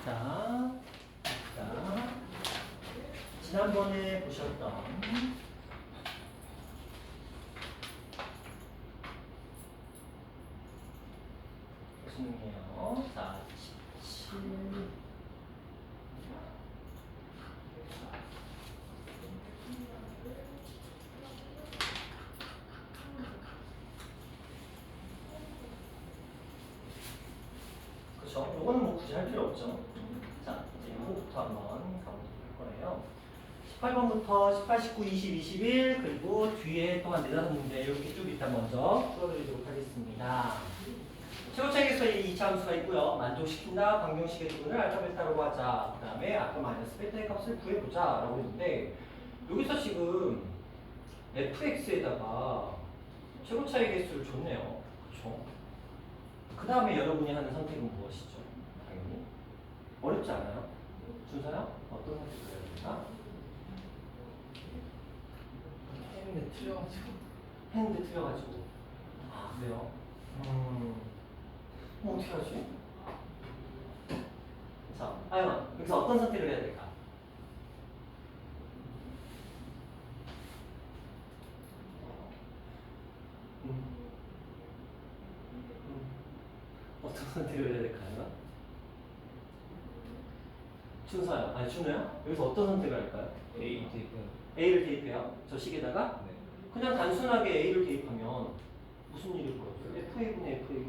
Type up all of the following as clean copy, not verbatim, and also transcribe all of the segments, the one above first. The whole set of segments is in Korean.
자, 자, 지난번에 보셨던 무슨이에요? 자, 17. 그렇죠? 요거는 뭐 굳이 할 필요 없죠. 자, 이제 요거부터 한번 가보도록 할 거예요. 18번부터 18, 19, 20, 21 그리고 뒤에 또 한 4, 5문제 이렇게 쭉 일단 먼저 풀어드리도록 하겠습니다. 최고차이에서 이 2차 함수가 있고요. 만족시킨다, 방정식의 부분을 알파, 베타라고 하자. 그 다음에 알파 마이너스 베타의 값을 구해보자 라고 했는데 여기서 지금 fx에다가 최고차이 개수를 줬네요. 그렇죠? 그 다음에 여러분이 하는 선택은 무엇이죠? 당연히 어렵지 않아요? 준서야? 어떤 선택을 해야 되나? 했는데 틀려가지고. 했는데 틀려가지고. 아 그래요? 어떻게 하지? 자, 아영아 여기서 어떤 선택을 해야 될까? 어떤 선택을 해야 될까요? 준서야, 아니 준호야? 여기서 어떤 선택을 할까요? A 대표. A를 대입해요. 저 식에다가 네. 그냥 단순하게 A를 대입하면 무슨 일이 벌어져요? FA분의 FA.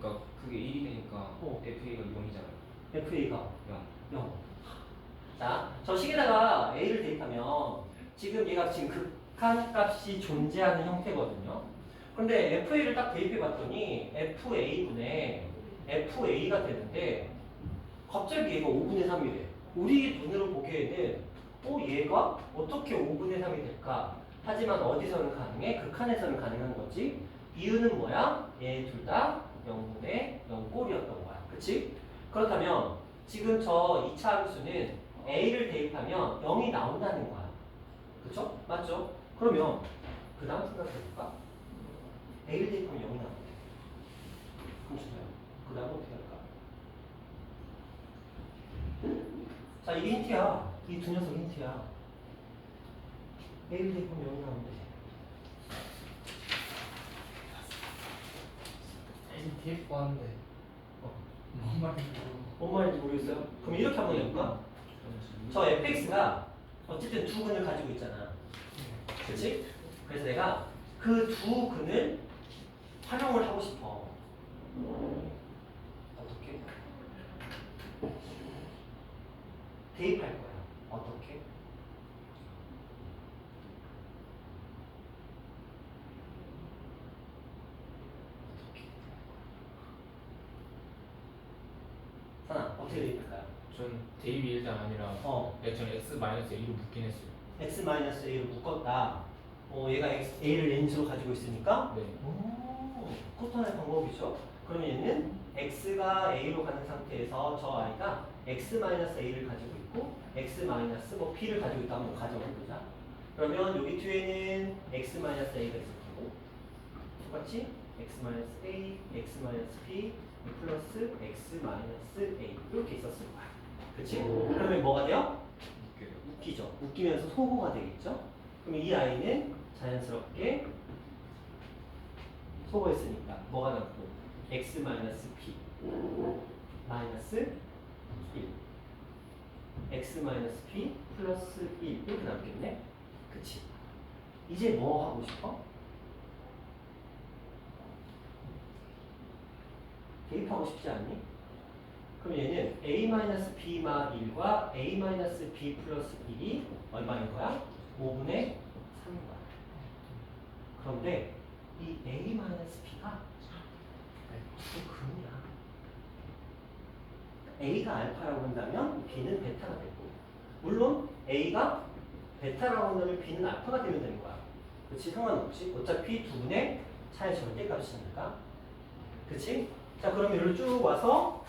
그러니까 그게 1이 되니까 FA가 0이잖아요. FA가 0. 0. 자, 저 식에다가 A를 대입하면 지금 얘가 지금 극한 값이 존재하는 형태거든요. 그런데 FA를 딱 대입해 봤더니 FA분의 FA가 되는데 갑자기 얘가 5분의 3이래. 우리 눈으로 보기에는 얘가 어떻게 5분의 3이 될까? 하지만 어디서는 가능해? 극한에서는 가능한 거지. 이유는 뭐야? 얘 둘 다 0분의 0꼴이었던 거야. 그치? 그렇다면 지금 저 2차 함수는 A를 대입하면 0이 나온다는 거야. 그쵸? 맞죠? 그러면 그 다음 생각해볼까? A를 대입하면 0이 나오는데. 그럼 주세요. 그 다음 어떻게 할까? 자, 이게 힌트야. 이 두 녀석 힌트야. A를 대입하면 0이 나오는데. A 대표 하는데. 뭔 말인지 모르고. 뭔 말인지 모르겠어요? 그럼 이렇게 한번 해볼까? 저 fx가 어쨌든 두 근을 가지고 있잖아. 그렇지? 그래서 내가 그 두 근을 활용을 하고 싶어. 어떻게? 대입할 거야. 어떻게? 사나 어떻게 대입할까요? 전 대입이 일단 아니라 네, 저는 X-A로 묶긴 했어요. x-a로 묶었다. 얘가 a를 n수로 가지고 있으니까. 네. 그것도 하나의 방법이죠. 그러면 얘는 x가 a로 가는 상태에서 저 i가 x-a를 가지고 있고 x-b를 가지고 있다 한번 가정해보자. 그러면 여기 뒤에는 x-a가 있을 거고 똑같이 x-a, x-b 플러스 x-a 이렇게 있었을 거야. 그치? 그러면 뭐가 돼요? 묶여요. 웃기죠. 웃기면서 소호가 되겠죠. 그럼 이 아이는 자연스럽게 소거했으니까 뭐가 남고 x-p 마이너스 1 x-p 플러스 1 이렇게 남겠네. 그치? 이제 뭐 하고 싶어? 대입하고 싶지 않니? 그럼 얘는 a-b-마 1과 a-b 플러스 1이 얼마인 거야? 5분의 3인 거야. 그런데 이 a-b가 두 근이야. a가 알파라고 한다면 b는 베타가 되고 물론 a가 베타라고 한다면 b는 알파가 되면 되는 거야. 그치? 상관없지. 어차피 두 분의 차의 절대값이니까. 그치? 자, 그러면 여기로 쭉 와서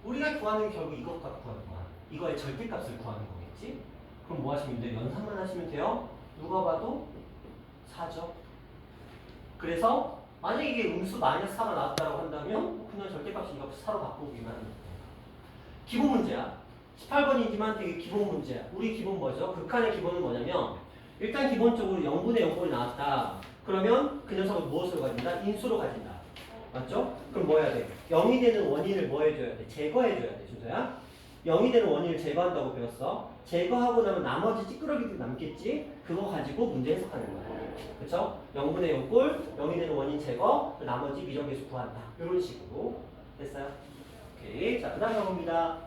우리가 구하는 게 결국 이것 갖고 구하는 거야. 이거의 절대값을 구하는 거겠지? 그럼 뭐 하시면 돼요? 연산만 하시면 돼요. 누가 봐도 4죠. 그래서 만약에 이게 음수 마이너스 4가 나왔다고 한다면 그냥 절대값이 이거 4로 바꾸기만 하면 돼요. 기본 문제야. 18번이지만 되게 기본 문제야. 우리 기본 뭐죠? 극한의 기본은 뭐냐면 일단 기본적으로 0분의 0꼴이 나왔다. 그러면 그 녀석은 무엇으로 가진다? 인수로 가진다. 맞죠? 그럼 뭐 해야 돼? 0이 되는 원인을 뭐 해줘야 돼? 제거해줘야 돼. 준서야. 0이 되는 원인을 제거한다고 배웠어. 제거하고 나면 나머지 찌끄러기들이 남겠지? 그거 가지고 문제 해석하는 거야. 그쵸? 0분의 0꼴, 0이 되는 원인 제거, 나머지 미정계수 구한다. 이런 식으로. 됐어요? 오케이. 자, 그 다음 가봅니다.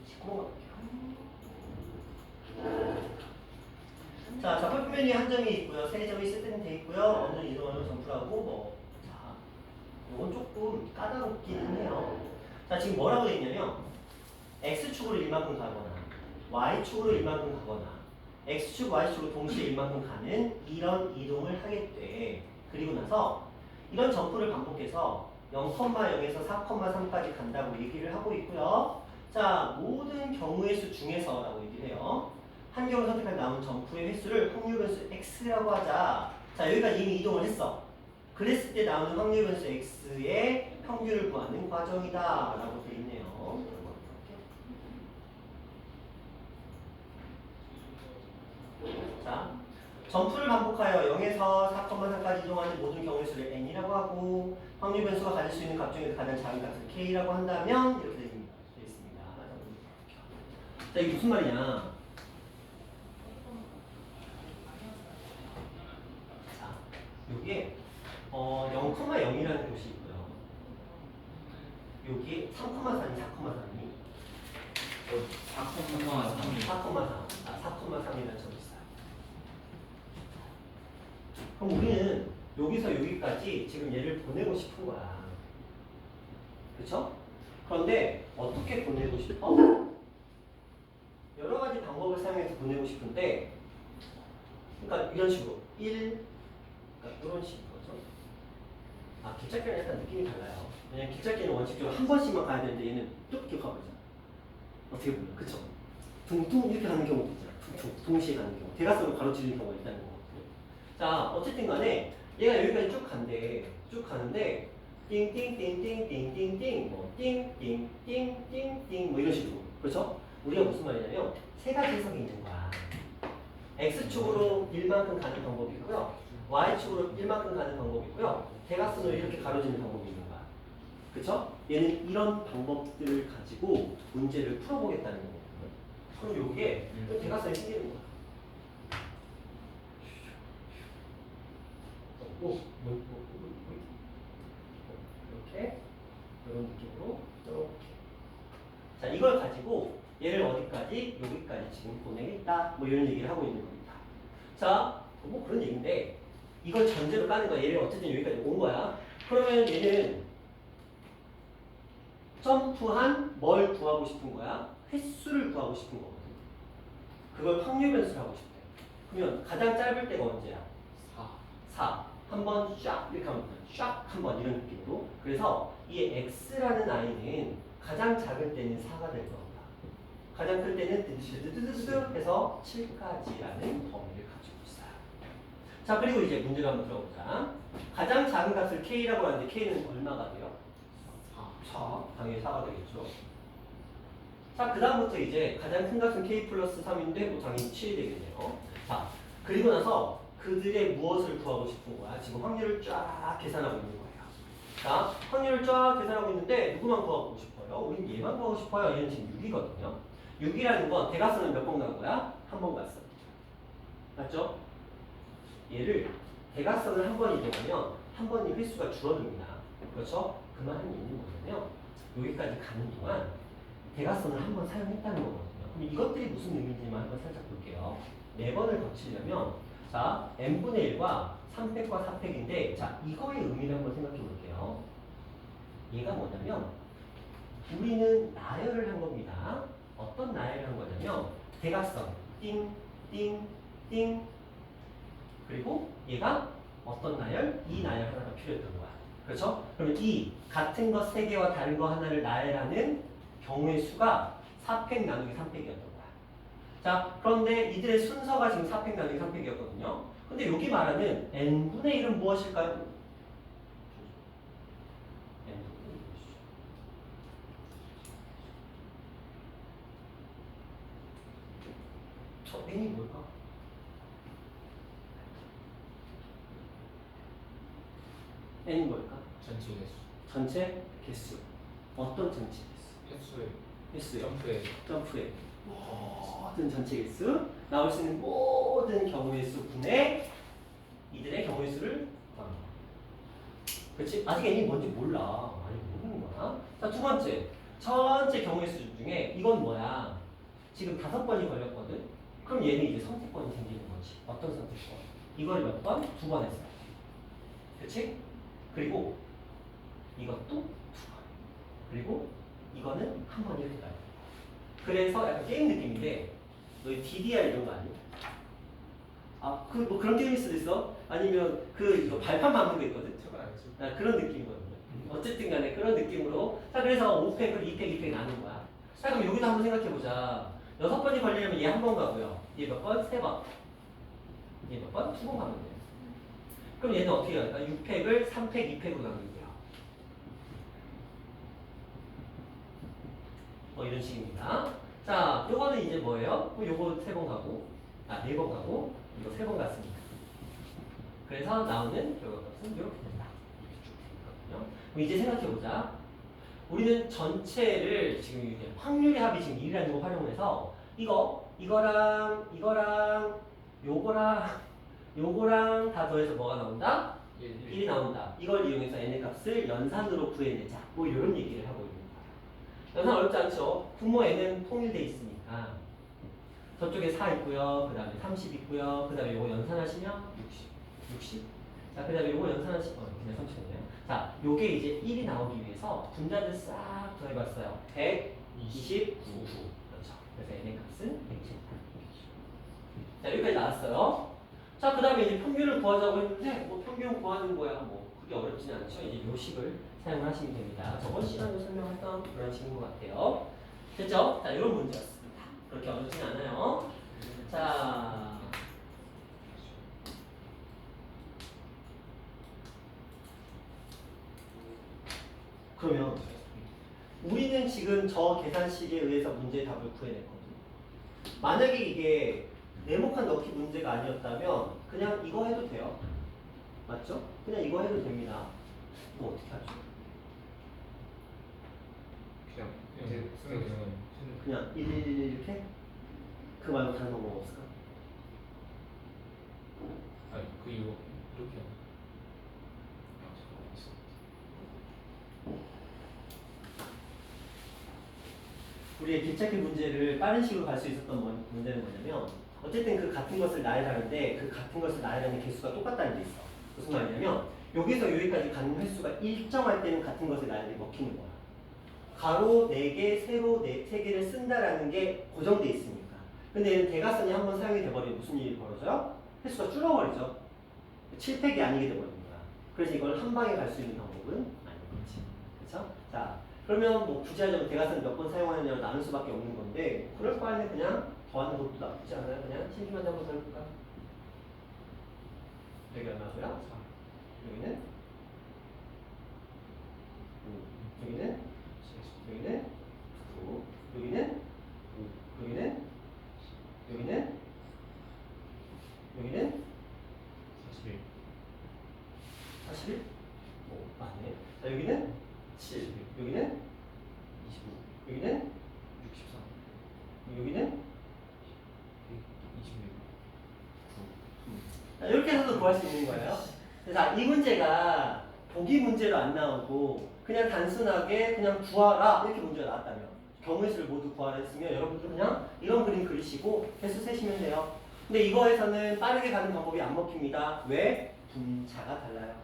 19번 가볼게요. 자, 좌표 표면이 한 점이 있고요. 세 점이 세팅돼 있고요. 어느 이동하는 점프라고 뭐. 자, 이건 조금 까다롭기는 해요. 자, 지금 뭐라고 돼 있냐면 X축으로 이만큼 가거나 Y축으로 이만큼 가거나 X축, Y축으로 동시에 이만큼 가는 이런 이동을 하겠대. 그리고 나서 이런 점프를 반복해서 0,0에서 4,3까지 간다고 얘기를 하고 있고요. 자, 모든 경우의 수 중에서라고 얘기를 해요. 한 경우 선택한 남은 점프의 횟수를 확률 변수 x라고 하자. 자, 여기까지 이미 이동을 했어. 그랬을 때 나오는 확률 변수 x의 평균을 구하는 과정이다 라고 되어 있네요. 자, 점프를 반복하여 0에서 4,3까지 이동하는 모든 경우의 수를 n이라고 하고 확률 변수가 가질 수 있는 값 중에서 가장 작은 값을 k라고 한다면 이렇게 되어 있습니다. 자, 이게 무슨 말이냐? 자, 여기에 0,0이라는 곳이 있고요. 여기 3,4니 4,4니 4,3이라는 점이 있어요. 그럼 우리는 여기서 여기까지 지금 얘를 보내고 싶은 거야. 그렇죠? 그런데 어떻게 보내고 싶어? 여러 가지 방법을 사용해서 보내고 싶은데, 그러니까 이런 식으로 1, 그러니까 이런 식인 거죠. 아, 길찾기랑 약간 느낌이 달라요. 왜냐면 길찾기는 원칙적으로 한 번씩만 가야 되는데 얘는 뚝 이렇게 가버리잖아. 어떻게 보면, 그쵸? 둥둥 이렇게 가는 경우도 있잖아. 둥둥 동시에 가는 경우. 대각선으로 가로지르는 경우가 있다는 거거든요. 자, 어쨌든 간에 얘가 여기까지 쭉 간대. 쭉 가는데 띵띵띵띵띵띵띵 뭐 띵띵띵띵띵 뭐 이런 식으로. 그렇죠? 우리가 무슨 말이냐면 세 가지 해석이 있는 거야. X축으로 1만큼 가는 방법이 있고요. Y축으로 1만큼 가는 방법이 있고요. 대각선으로 이렇게 가로지는 방법이 있는 거야. 그렇죠? 얘는 이런 방법들을 가지고 문제를 풀어보겠다는 거거든요. 그럼 여기에 대각선이 생기는 거야. 이렇게 이런 느낌으로 이렇게. 자, 이걸 가지고 얘를 어디까지? 여기까지 지금 보내겠다. 뭐 이런 얘기를 하고 있는 겁니다. 자, 뭐 그런 얘기인데 이걸 전제로 까는 거야. 얘를 어쨌든 여기까지 온 거야. 그러면 얘는 점프한 뭘 구하고 싶은 거야? 횟수를 구하고 싶은 거거든. 그걸 확률 변수를 하고 싶대. 그러면 가장 짧을 때가 언제야? 4. 한 번 샥 이렇게 하면 샥 한 번 이런 느낌으로. 그래서 이 x라는 아이는 가장 작을 때는 4가 될 겁니다. 가장 클 때는 드드드드드 해서 7까지라는 범위를 가지고 있어요. 자, 그리고 이제 문제를 한번 들어보자. 가장 작은 값을 k라고 하는데 k는 얼마가 돼요? 4. 당연히 4가 되겠죠. 자, 그 다음부터 이제 가장 큰 값은 k 플러스 3인데 뭐 당연히 7이 되겠네요. 자, 그리고 나서 그들의 무엇을 구하고 싶은 거야? 지금 확률을 쫙 계산하고 있는 거예요. 자, 확률을 쫙 계산하고 있는데 누구만 구하고 싶어요? 우린 얘만 구하고 싶어요. 얘는 지금 6이거든요. 6이라는 건 대각선은 몇 번 간 거야? 한 번 갔어. 맞죠? 얘를 대각선을 한 번 이동하면 한 번이 횟수가 줄어듭니다. 그렇죠? 그 말은 있는 거냐면 여기까지 가는 동안 대각선을 한 번 사용했다는 거거든요. 그럼 이것들이 무슨 의미인지만 한번 살짝 볼게요. 4번을 거치려면 자, n분의 1과 3팩과 4팩인데 자, 이거의 의미를 한번 생각해 볼게요. 얘가 뭐냐면 우리는 나열을 한 겁니다. 어떤 나열을 한 거냐면 대각선 띵, 띵, 띵 그리고 얘가 어떤 나열? 이 나열 하나가 필요했던 거야. 그렇죠? 그러면 이 같은 것 3개와 다른 거 하나를 나열하는 경우의 수가 4팩 나누기 3팩이었던 거야. 자, 그런데 이들의 순서가 지금 4팩 나누기 3팩이었거든요. 근데 여기 말하는 n분의 1은 무엇일까요? n분의 1. n이 뭘까? n이 뭘까? 전체 개수. 전체 개수. 어떤 전체 개수? 횟수의 횟수요. 점프의 점프의 모든 전체 개수, 나올 수 있는 모든 경우의 수분의 이들의 경우의 수를 구합니다. 그렇지? 아직 n이 뭔지 몰라. 아니 모르는 거야. 자, 두 번째. 전체 경우의 수 중에 이건 뭐야? 지금 5번이 걸렸거든? 그럼 얘는 이제 선택권이 생기는 거지. 어떤 선택권? 이걸 몇 번? 2번 했어요. 그렇지? 그리고 이것도 2번. 그리고 이거는 한 번 이렇게 가요. 그래서 약간 게임 느낌인데 너희 DDR 이런 거 아니야? 아, 그 뭐 그런 게임일 수도 있어? 아니면 이거 발판 막는 거 있거든? 저건 아니죠. 아, 그런 느낌이거든요. 어쨌든 간에 그런 느낌으로. 자, 그래서 5팩을 2팩, 2팩 나눈 거야. 자, 그럼 여기도 한번 생각해 보자. 6번이 걸리려면 얘 한 번 가고요. 얘 몇 번? 3번. 얘 몇 번? 2번 가면 돼요. 그럼 얘는 어떻게 할까? 6팩을 3팩, 2팩으로 나누고요. 뭐 이런 식입니다. 자, 요거는 이제 뭐예요? 요거 3번 가고, 4번 가고, 이거 3번 갔습니다. 그래서 나오는 결과값은 이렇게 된다. 이렇게 쭉 있거든요. 그럼 이제 생각해보자. 우리는 전체를 지금 이게 확률의 합이 지금 1이라는 거 활용해서 이거랑 요거랑 다 더해서 뭐가 나온다? 1이 나온다. 이걸 이용해서 n의 값을 연산으로 구해내자. 뭐 이런 얘기를 하고 있는 거예요. 연산 어렵지 않죠? 분모 n은 통일돼 있으니까 저쪽에 4 있고요. 그 다음에 30 있고요. 그 다음에 요거 연산하시면 60. 자, 그 다음에 요거 연산하시면 그냥 30이네요. 자, 요게 이제 1이 나오기 위해서 분자를 싹 더해봤어요. 129. 그렇죠. 그래서 n의 값은 128. 자, 여기까지 나왔어요. 자, 그 다음에 이제 평균을 구하자고 했는데, 뭐 평균 구하는 거야. 뭐, 그게 어렵진 않죠. 이제 요 식을 사용하시면 됩니다. 저번 시간에 설명했던 그런 식인 것 같아요. 됐죠? 자, 이런 문제였습니다. 그렇게 어렵진 않아요. 자. 그러면 우리는 지금 저 계산식에 의해서 문제의 답을 구해냈거든요. 만약에 이게 네모칸 넣기 문제가 아니었다면 그냥 이거 해도 돼요. 맞죠? 그냥 이거 해도 됩니다. 이거 어떻게 하죠? 그냥 쓰는 경우는 그냥 1 이렇게? 그 말고 다른 방법 없을까? 아니 그 이거 이렇게 하면 우리의 길찾기 문제를 빠른 식으로 갈 수 있었던 문제는 뭐냐면 어쨌든 그 같은 것을 나열하는데 그 같은 것을 나열하는 개수가 똑같다는 게 있어. 무슨 말이냐면 여기서 여기까지 가는 횟수가 일정할 때는 같은 것을 나열이 먹히는 거야. 가로 4개, 세로 3개를 쓴다라는 게 고정돼 있으니까. 근데 얘는 대각선이 한번 사용이 돼버리면 무슨 일이 벌어져요? 횟수가 줄어버리죠. 7팩이 아니게 돼버리는 거야. 그래서 이걸 한 방에 갈 수 있는 방법은 아닌 거지. 그렇죠? 자, 그러면 뭐 굳이 하자면 대각선 몇 번 사용하느냐로 나눌 수밖에 없는 건데 그럴 바에는 그냥 더하는 것도 나쁘지 않아요. 그냥 심심한데 한번 더 해볼까? 여기 얼마고요? 4. 여기는 5. 여기는 9. 여기는 5. 여기는 41 41? 오, 맞네. 자, 여기는 7. 여기는 25. 여기는 63 여기는 26 자, 이렇게 해서도 구할 수 있는 거예요. 자, 이 문제가 보기 문제로 안 나오고 그냥 단순하게 그냥 구하라 이렇게 문제가 나왔다면 경우의 수를 모두 구하라 했으면 여러분들 그냥 이런 그림 그리시고 개수 세시면 돼요. 근데 이거에서는 빠르게 가는 방법이 안 먹힙니다. 왜? 분자가 달라요.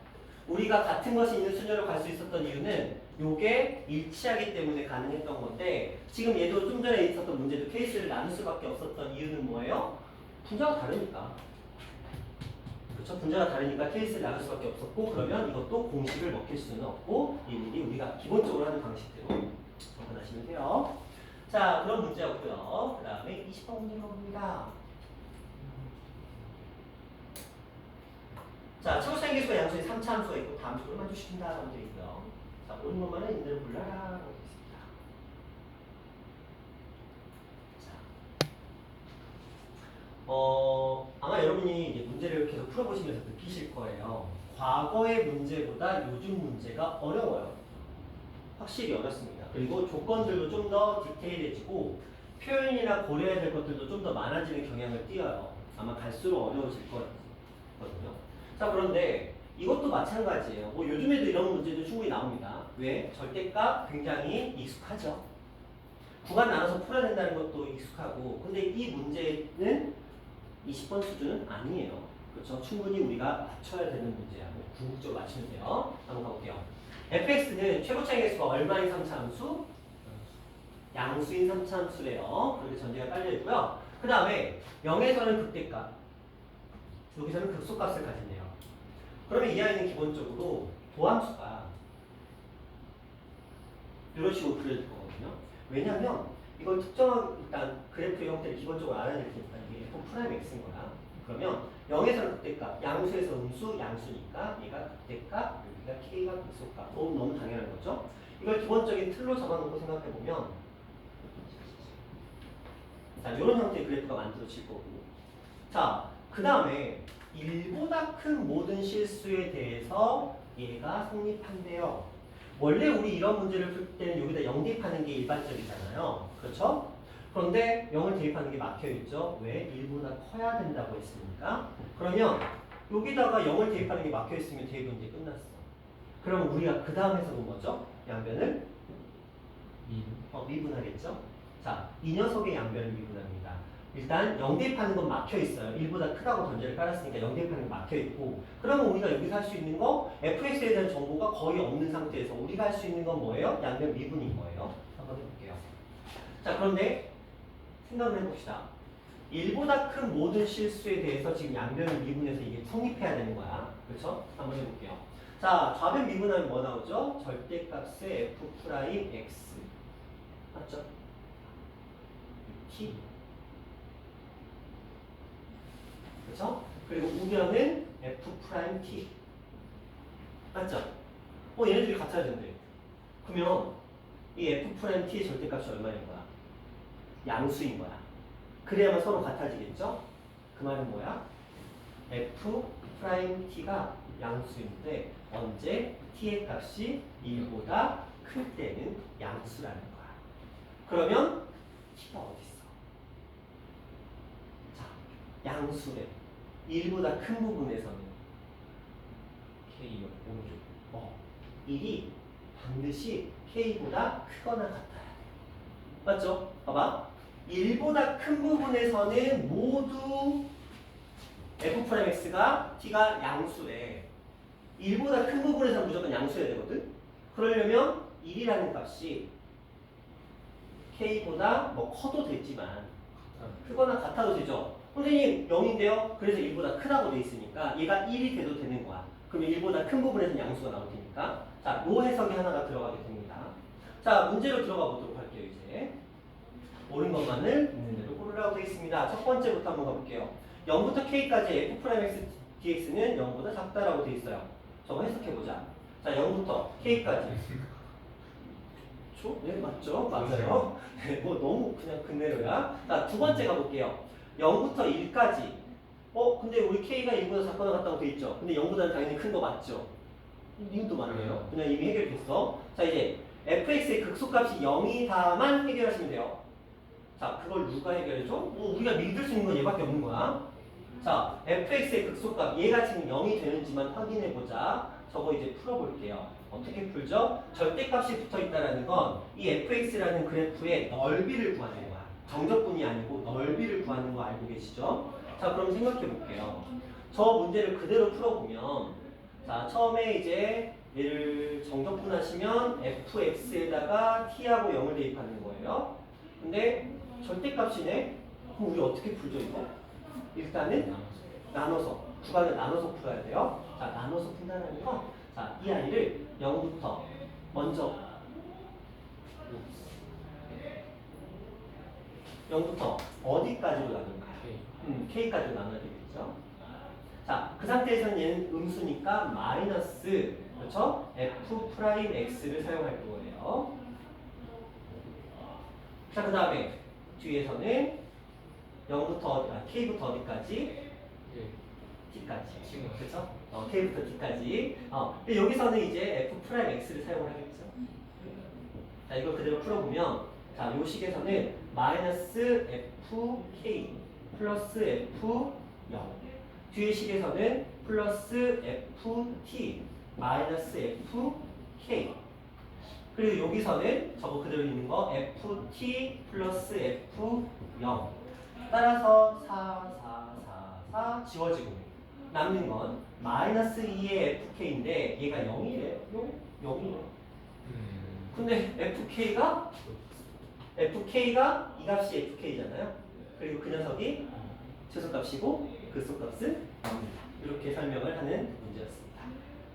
우리가 같은 것이 있는 수녀로 갈 수 있었던 이유는 요게 일치하기 때문에 가능했던 건데 지금 얘도 좀 전에 있었던 문제도 케이스를 나눌 수밖에 없었던 이유는 뭐예요? 분자가 다르니까. 그렇죠? 분자가 다르니까 케이스를 나눌 수밖에 없었고 그러면 이것도 공식을 먹힐 수는 없고 일일이 우리가 기본적으로 하는 방식대로 접근하시면 돼요. 자, 그런 문제였고요. 그 다음에 20번 문제 가봅니다. 자, 최고차이 계수가 양수의 3차 함수가 있고 다음 식으로 만족시킨다 라고 되어 있고요. 자, 옳은 것만은 인대로 골라라 라고 되어 있습니다. 아마 여러분이 이제 문제를 계속 풀어보시면서 느끼실 거예요. 과거의 문제보다 요즘 문제가 어려워요. 확실히 어렵습니다. 그리고 조건들도 좀 더 디테일해지고 표현이나 고려해야 될 것들도 좀 더 많아지는 경향을 띄어요. 아마 갈수록 어려워질 거거든요. 자, 그런데 이것도 마찬가지예요. 뭐 요즘에도 이런 문제도 충분히 나옵니다. 왜? 절대값 굉장히 익숙하죠. 구간 나눠서 풀어야 된다는 것도 익숙하고, 근데 이 문제는 20번 수준은 아니에요. 그렇죠? 충분히 우리가 맞춰야 되는 문제야. 궁극적으로 맞추면 돼요. 한번 가볼게요. fx는 최고차의 개수가 얼마인 3차 함수? 양수인 3차 함수래요. 그렇게 전제가 깔려있고요. 그 다음에 0에서는 극대값, 여기서는 극소값을 가진대요. 그러면 이 아이는 기본적으로 도함수가 이런 식으로 그려질 거거든요. 왜냐면 이걸 특정한 일단 그래프의 형태를 기본적으로 알아야 될 테니까 이게 F'X인 거야. 그러면 0에서는 극대값, 양수에서 음수, 양수니까 얘가 극대값, 여기가 K가 극소값. 너무 당연한 거죠. 이걸 기본적인 틀로 잡아놓고 생각해보면 자, 이런 형태의 그래프가 만들어질 거고, 자, 그 다음에 1보다 큰 모든 실수에 대해서 얘가 성립한대요. 원래 우리 이런 문제를 풀 때는 여기다 0 대입하는 게 일반적이잖아요. 그렇죠? 그런데 0을 대입하는 게 막혀있죠. 왜? 1보다 커야 된다고 했으니까. 그러면 여기다가 0을 대입하는 게 막혀있으면 대입은 이제 끝났어. 그럼 우리가 그 다음 해석은 뭐죠? 양변을 미분하겠죠? 자, 이 녀석의 양변을 미분합니다. 일단 0 대입하는 건 막혀있어요. 1보다 크다고 전제를 깔았으니까 0 대입하는 건 막혀있고, 그러면 우리가 여기서 할 수 있는 거 fx에 대한 정보가 거의 없는 상태에서 우리가 할 수 있는 건 뭐예요? 양변 미분인 거예요. 한번 해볼게요. 자, 그런데 생각을 해봅시다. 1보다 큰 모든 실수에 대해서 지금 양변을 미분해서 이게 성립해야 되는 거야. 그렇죠? 한번 해볼게요. 자, 좌변 미분하면 뭐 나오죠? 절대값의 f'x 맞죠? t 그렇죠? 그리고 우변은 f't 맞죠? 얘네들이 같아야 된대. 그러면 이 f't의 절대값이 얼마인 거야? 양수인 거야. 그래야만 서로 같아지겠죠? 그 말은 뭐야? f't가 양수인데 언제 t의 값이 1보다 클 때는 양수라는 거야. 그러면 t가 어디 있어? 자, 양수래. 1보다 큰 부분에서는 K 오른쪽 1이 반드시 k보다 크거나 같아야 돼. 맞죠? 봐봐. 1보다 큰 부분에서는 모두 f'x가 t가 양수래. 1보다 큰 부분에서는 무조건 양수여야 되거든. 그러려면 1이라는 값이 k보다 뭐 커도 되지만 크거나 같아도 되죠. 선생님 0인데요. 그래서 1보다 크다고 돼 있으니까 얘가 1이 돼도 되는 거야. 그러면 1보다 큰 부분에서는 양수가 나올 테니까 자, 요 해석이 하나가 들어가게 됩니다. 자, 문제로 들어가 보도록 할게요. 이제 옳은 것만을 있는 대로 고르라고 되어 있습니다. 첫 번째부터 한번 가볼게요. 0부터 k까지 f'x dx는 0보다 작다라고 되어 있어요. 저거 해석해보자. 자, 0부터 k까지 네, 맞죠? 맞아요. 네, 뭐 너무 그냥 그대로야. 자, 두 번째 가볼게요. 0부터 1까지. 근데 우리 k가 1보다 작거나 같다고 돼 있죠. 근데 0보다는 당연히 큰 거 맞죠? 이것도 맞네요. 그냥 이미 해결됐어. 자, 이제 fx의 극소값이 0이다만 해결하시면 돼요. 자, 그걸 누가 해결해줘? 우리가 믿을 수 있는 건 얘밖에 없는 거야. 자, fx의 극소값 얘가 지금 0이 되는지만 확인해보자. 저거 이제 풀어볼게요. 어떻게 풀죠? 절대값이 붙어있다는 건 이 fx라는 그래프의 넓이를 구하는 거야. 정적분이 아니고 넓이를 구하는 거 알고 계시죠? 자, 그럼 생각해볼게요. 저 문제를 그대로 풀어보면 자, 처음에 이제 얘를 정적분하시면 fx에다가 t하고 0을 대입하는 거예요. 근데 절대값이네? 그럼 우리 어떻게 풀죠 이거? 일단은 나눠서 구간을 나눠서 풀어야 돼요. 자, 나눠서 푼다는 거. 자, 이 아이를 0부터 먼저 0부터 어디까지로 나눌까요? k까지로 나눠야 되겠죠. 자, 그 상태에서는 얘는 음수니까 마이너스 그렇죠? f'x를 사용할 거예요. 자, 그 다음에 뒤에서는 0부터 K부터 어디까지? 예. T까지. 지금. 그쵸? K부터 T까지. 근데 여기서는 이제 F'X를 사용을 하겠죠. 자, 이걸 그대로 풀어보면, 자, 요 식에서는 마이너스 FK 플러스 F 0. 뒤의 식에서는 플러스 FT 마이너스 FK. 그리고 여기서는 저거 그대로 있는 거 FT 플러스 F 0. 따라서 4, 4, 4, 4 지워지고 남는 건 마이너스 2의 FK인데 얘가 0이래. 0이래. 근데 FK가 이 값이 FK잖아요. 그리고 그 녀석이 최소값이고 그 속값은 0입니다. 이렇게 설명을 하는 문제였습니다.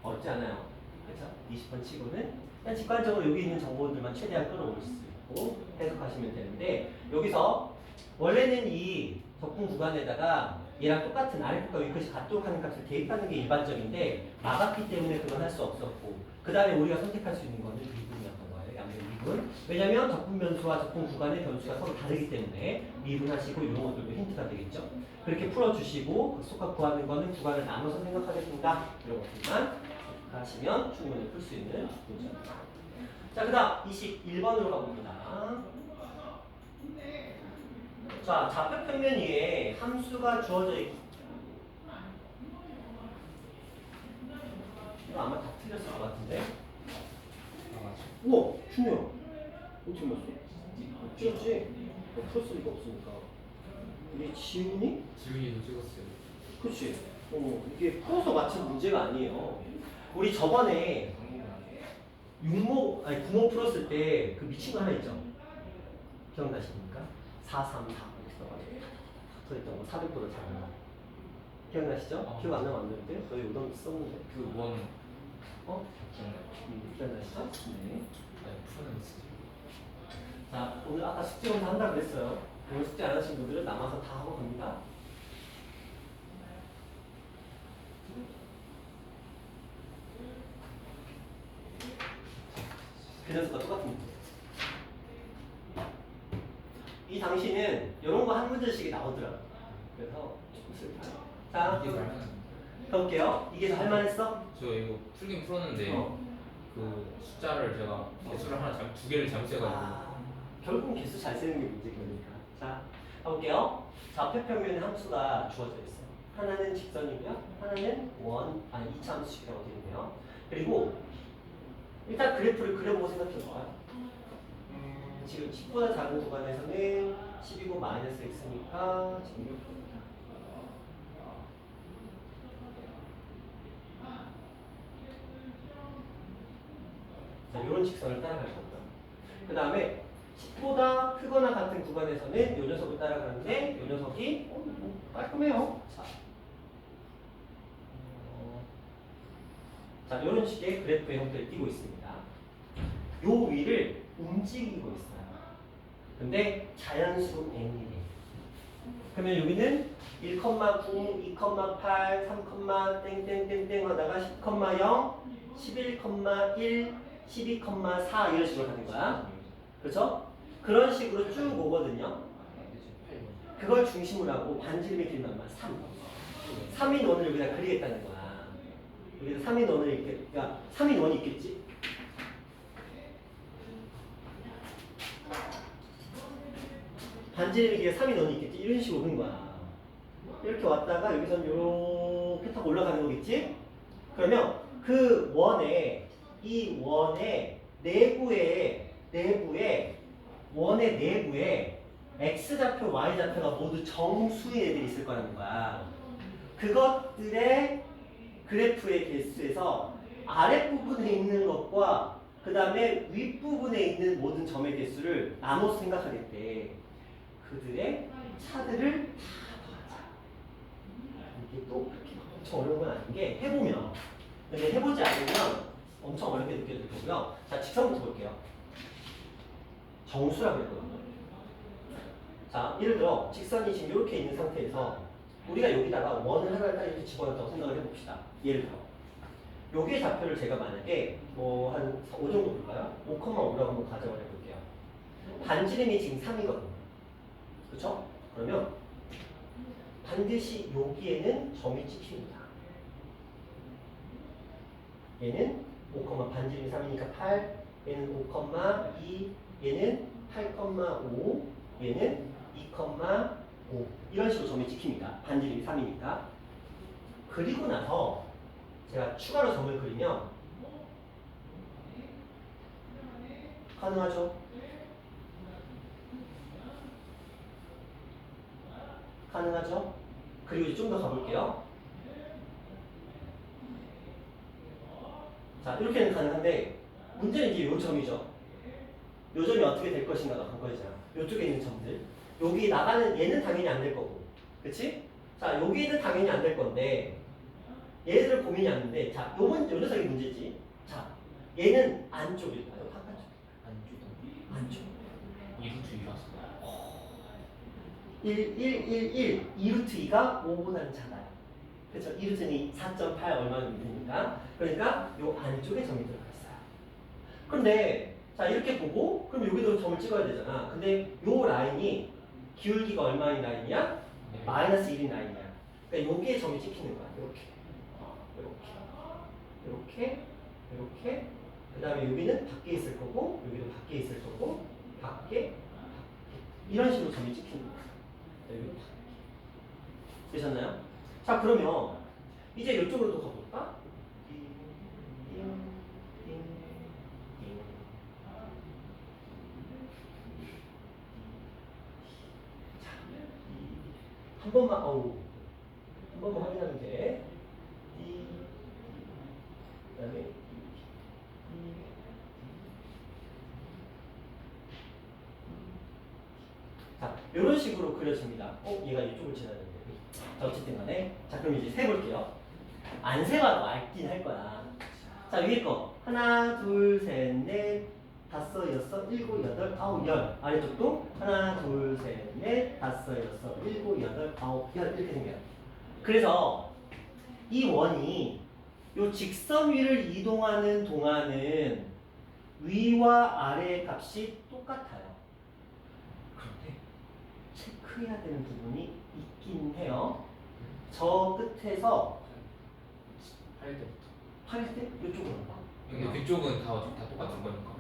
어렵지 않아요. 그렇죠? 20번 치고는 그냥 직관적으로 여기 있는 정보들만 최대한 끌어올 수 있고 해석하시면 되는데 여기서 원래는 이 적분 구간에다가 얘랑 똑같은 아래값과 위값이 같도록 하는 값을 대입하는 게 일반적인데 막았기 때문에 그건 할 수 없었고 그 다음에 우리가 선택할 수 있는 거는 미분이었던 거예요. 양변 미분. 왜냐면 적분 변수와 적분 구간의 변수가 서로 다르기 때문에 미분하시고 이런 것들도 힌트가 되겠죠. 그렇게 풀어주시고 그 속값 구하는 거는 구간을 나눠서 생각하겠습니다. 이런 것들만 하시면 충분히 풀 수 있는 문제입니다. 자, 그 다음 21번으로 가봅니다. 자, 좌표평면 위에 함수가 주어져 있고 이거 아마 다 틀렸을 것 같은데. 우와, 준호야. 어떻게 맞어? 찍었지? 풀었을 리가 없으니까. 이게 지훈이? 지훈이도 찍었어요. 그치? 이게 풀어서 맞힌 문제가 아니에요. 우리 저번에 구모 풀었을 때 그 미친 거 하나 있죠? 기억나십니까? 434 이렇게 써가지고 써있던 거 400보다 작은 거 기억나시죠? 기억 안 나면 안 되는데 저희 오던 썼는데 그 원. 기억나시죠? 네. 푸는 진짜. 자, 오늘 아까 숙제 혼자 한다고 그랬어요. 오늘 숙제 안 하신 분들은 남아서 다 하고 갑니다. 그 녀석과 똑같은 문제. 이 당시는 이런 거 한 문제씩이 나오더라고요. 그래서 조금 슬퍼요. 자, 이게 말하는. 가볼게요. 이게 더 할만했어? 저 이거 풀긴 풀었는데 그 숫자를 제가 개수를 두 개를 잘못 세가지고. 결국은 개수 잘 세는 게 문제니까. 자, 가볼게요. 좌표평면에 함수가 주어져 있어요. 하나는 직선이고요. 하나는 이차 함수식이라고 되어 있네요. 그리고 일단 그래프를 그려보고 생각해볼까요? 지금 10보다 작은 구간에서는 10이고 마이너스 x니까 지금 이렇게 자, 이런 직선을 따라갈 겁니다. 그 다음에 10보다 크거나 같은 구간에서는 이 녀석을 따라가는데 이 녀석이 깔끔해요. 자, 이런 식의 그래프의 형태를 띄고 있습니다. 요 위를 움직이고 있어요. 근데 자연수 n이래요. 그러면 여기는 1,9, 2,8, 3, 땡땡땡땡 하다가 10,0, 11,1, 12,4 이런 식으로 가는 거야. 그렇죠? 그런 식으로 쭉 오거든요. 그걸 중심으로 하고 반지름의 길만 3. 3인 원을 여기다 그리겠다는 거야. 여기다 3인 원을 이렇게, 그러니까 3인 원이 있겠지? 반지름의 길에 3인 원이 있겠지? 이런 식으로 오는 거야. 이렇게 왔다가 여기선 이렇게 탁 올라가는 거겠지? 그러면 그 원에, 이 원의 원의 내부에 x좌표, y좌표가 모두 정수의 애들이 있을 거라는 거야. 그것들의 그래프의 개수에서 아랫부분에 있는 것과 그 다음에 윗부분에 있는 모든 점의 개수를 나눠서 생각하겠대. 그들의 차들을 다 더하자. 이게 또 그렇게 엄청 어려운 건 아닌 게 해보면, 근데 해보지 않으면 엄청 어렵게 느껴질 거고요. 자, 직선부터 볼게요. 정수라고 했거든요. 자, 예를 들어 직선이 지금 이렇게 있는 상태에서 우리가 여기다가 원을 하나를 딱 이렇게 집어넣었다고 생각을 해봅시다. 예를 들어 여기의 좌표를 제가 만약에 뭐 한 5 정도 볼까요? 5,5라고 한번 가정을 해볼게요. 반지름이 지금 3이거든요. 그렇죠? 그러면 반드시 여기에는 점이 찍힙니다. 얘는 5, 반지름이 3이니까 8, 얘는 5,2, 얘는 8,5, 얘는 2,5 이런 식으로 점이 찍힙니다. 반지름이 3이니까. 그리고 나서 제가 추가로 점을 그리면 가능하죠? 가능하죠? 그리고 좀 더 가볼게요. 자, 이렇게는 가능한데 문제는 이제 요 점이죠. 요 점이 어떻게 될 것인가가 관건이잖아. 요쪽에 있는 점들. 여기 나가는 얘는 당연히 안 될 거고. 그치? 자, 여기는 당연히 안 될 건데 얘들을 고민이 안 되는데 자, 요 녀석이 문제지. 자, 얘는 안쪽일까요? 바깥쪽? 안쪽. 2루트 2라서 1, 1, 1, 1. 2루트 2가 5보다는 작아요. 그렇죠? 2루트는 4.8 얼마나 되니까. 그러니까 요 안쪽에 점이 들어가 있어요. 그런데 자 이렇게 보고 그럼 여기도 점을 찍어야 되잖아. 근데 요 라인이 기울기가 얼마인 라인이야? 마이너스 1인 라인이야. 그러니까 여기에 점이 찍히는 거야. 이렇게. 이렇게. 이렇게. 그 다음에 여기는 밖에 있을 거고 여기도 밖에 있을 거고 밖에 이런 식으로 점이 찍히는 거야. 여기 밖에. 되셨나요? 자 그러면 이제 이쪽으로 또 가볼까? 한 번만 한 번만 확인하면 돼. 그다음에 자 이런 식으로 그려집니다. 얘가 이쪽을 지나는데. 자 어쨌든 간에 자 그럼 이제 세 볼게요. 안 세봐도 알긴 할 거야. 자 위에 거 하나 둘 셋 넷 다섯 여섯 일곱 여덟 아홉 열 아래쪽도 하나 둘 셋 넷 다섯 여섯 일곱 여덟 아홉 열 이렇게 생겨요. 그래서 이 원이 요 직선 위를 이동하는 동안은 위와 아래의 값이 똑같아요. 그런데 체크해야 되는 부분이 있긴 해요. 저 끝에서 8때부터 8대 이쪽으로 봐. 근데 그쪽은 다 똑같은 거니까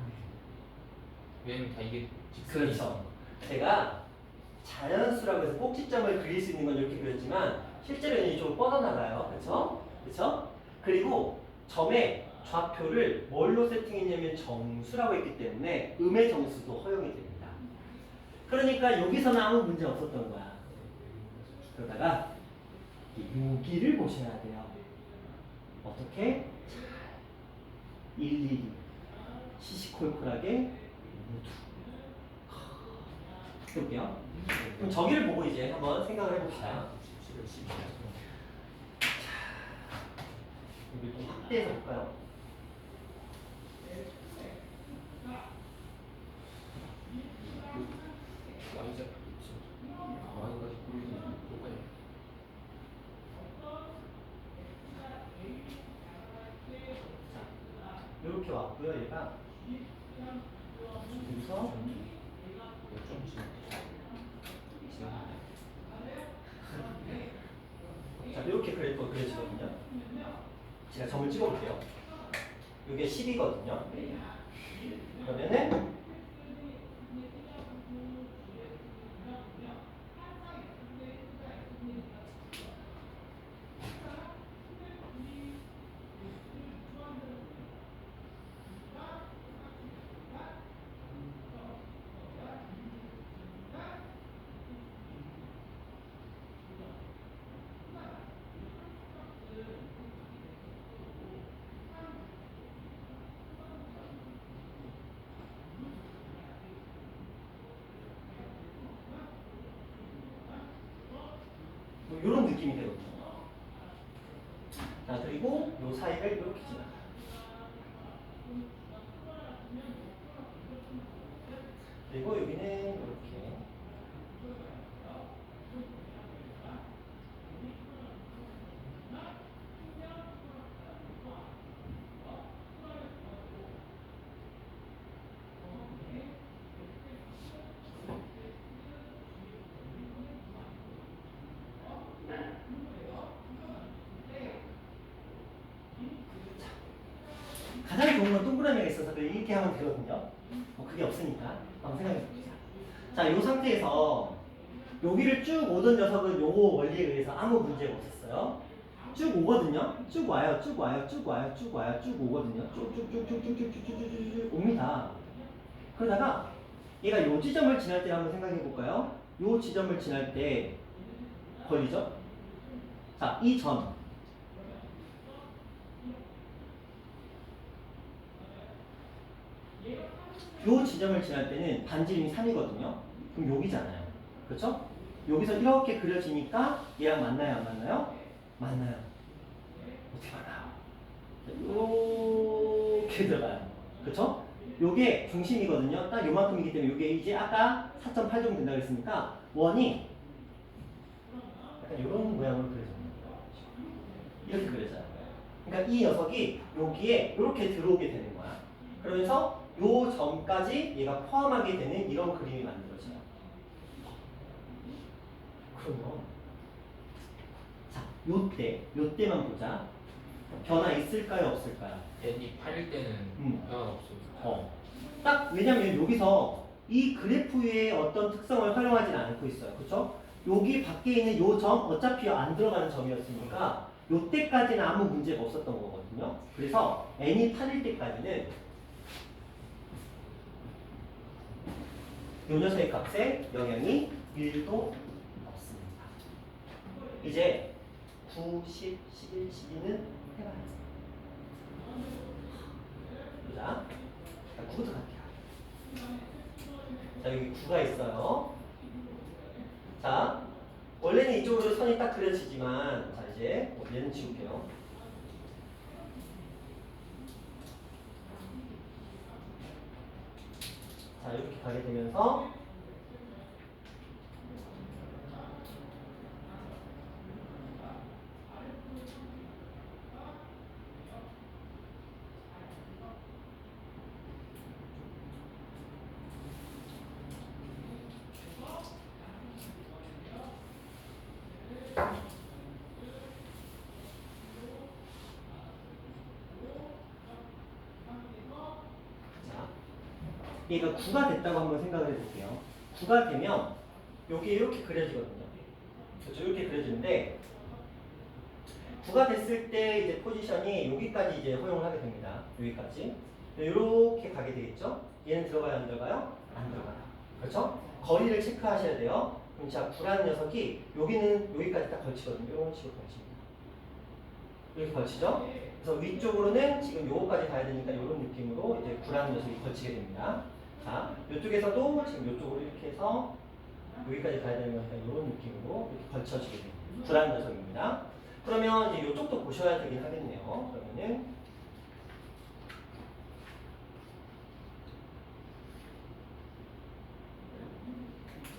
왜냐면 다 이게 그렇죠. 제가 자연수라고 해서 꼭지점을 그릴 수 있는 건 이렇게 그렸지만 실제로는 이쪽으로 뻗어나가요. 그렇죠? 그렇죠? 그리고 점의 좌표를 뭘로 세팅했냐면 정수라고 했기 때문에 음의 정수도 허용이 됩니다. 그러니까 여기서는 아무 문제 없었던 거야. 그러다가 여기를 보셔야 돼요. 어떻게? 일일이 시시콜콜하게 모두 해볼게요. 그럼 저기를 보고 이제 한번 생각을 해봅시다. 여기 좀 확대해서 볼까요? 이렇게 왔고요. 얘가 여기서 자 이렇게 그려지거든요. 제가 점을 찍어볼게요. 이게 10이거든요. 그러면은 뭐 이런 느낌이 되거든요. 자 그리고 요 사이를 이렇게 지나. 그리고 여기는 이렇게. 녀석들 이렇게 하면 되거든요. 뭐 그게 없으니까 한번 생각해 봅시다. 자, 이 상태에서 여기를 쭉 오던 녀석은 요거 원리에 의해서 아무 문제가 없었어요. 쭉 오거든요. 쭉 와요, 쭉 와요, 쭉 와요, 쭉 와요, 쭉 오거든요. 쭉쭉쭉쭉쭉쭉쭉쭉쭉 옵니다. 그러다가 얘가 요 지점을 지날 때 한번 생각해 볼까요? 요 지점을 지날 때 걸리죠? 자, 이 점. 요 지점을 지날 때는 반지름이 3이거든요. 그럼 여기잖아요. 그렇죠? 여기서 이렇게 그려지니까 얘랑 만나요, 안 만나요? 만나요. 어떻게 만나요? 이렇게 들어가요. 그렇죠? 요게 중심이거든요. 딱 요만큼이기 때문에 요게 이제 아까 4.8 정도 된다고 했으니까 원이 약간 요런 모양으로 그려집니다. 이렇게 그려져요. 그러니까 이 녀석이 여기에 이렇게 들어오게 되는 거야. 그러면서 요 점까지 얘가 포함하게 되는 이런 그림이 만들어져요. 그러면 자, 요때만 보자. 변화 있을까요, 없을까요? n이 8일 때는 변화가 없어요. 딱 왜냐면 여기서 이 그래프의 어떤 특성을 활용하지 않고 있어요. 그렇죠? 여기 밖에 있는 요 점 어차피 안 들어가는 점이었으니까 요때까지는 아무 문제가 없었던 거거든요. 그래서 n이 8일 때까지는 요 녀석의 값에 영향이 1도 없습니다. 이제 9, 10, 11, 12는 해봐야지. 보자. 자, 9부터 갈게요. 자, 여기 9가 있어요. 자, 원래는 이쪽으로 선이 딱 그려지지만, 자, 이제 얘는 지울게요. 자, 이렇게 가게 되면서 얘가 9가 됐다고 한번 생각을 해볼게요. 9가 되면 여기 이렇게 그려지거든요. 그렇죠? 이렇게 그려지는데 9가 됐을 때 이제 포지션이 여기까지 이제 허용을 하게 됩니다. 여기까지. 이렇게 가게 되겠죠? 얘는 들어가요, 안 들어가요? 안 들어가요. 그렇죠? 거리를 체크하셔야 돼요. 그럼 자, 9라는 녀석이 여기는 여기까지 딱 걸치거든요. 이런 식으로 걸칩니다. 이렇게 걸치죠? 그래서 위쪽으로는 지금 요거까지 가야 되니까 이런 느낌으로 이제 9라는 녀석이 걸치게 됩니다. 자, 이쪽에서도 지금 이쪽으로 이렇게 해서 여기까지 가야 되는 거니까 이런 느낌으로 이렇게 걸쳐지게 됩니다. 9라는 녀석입니다. 그러면 이제 이쪽도 보셔야 되긴 하겠네요. 그러면은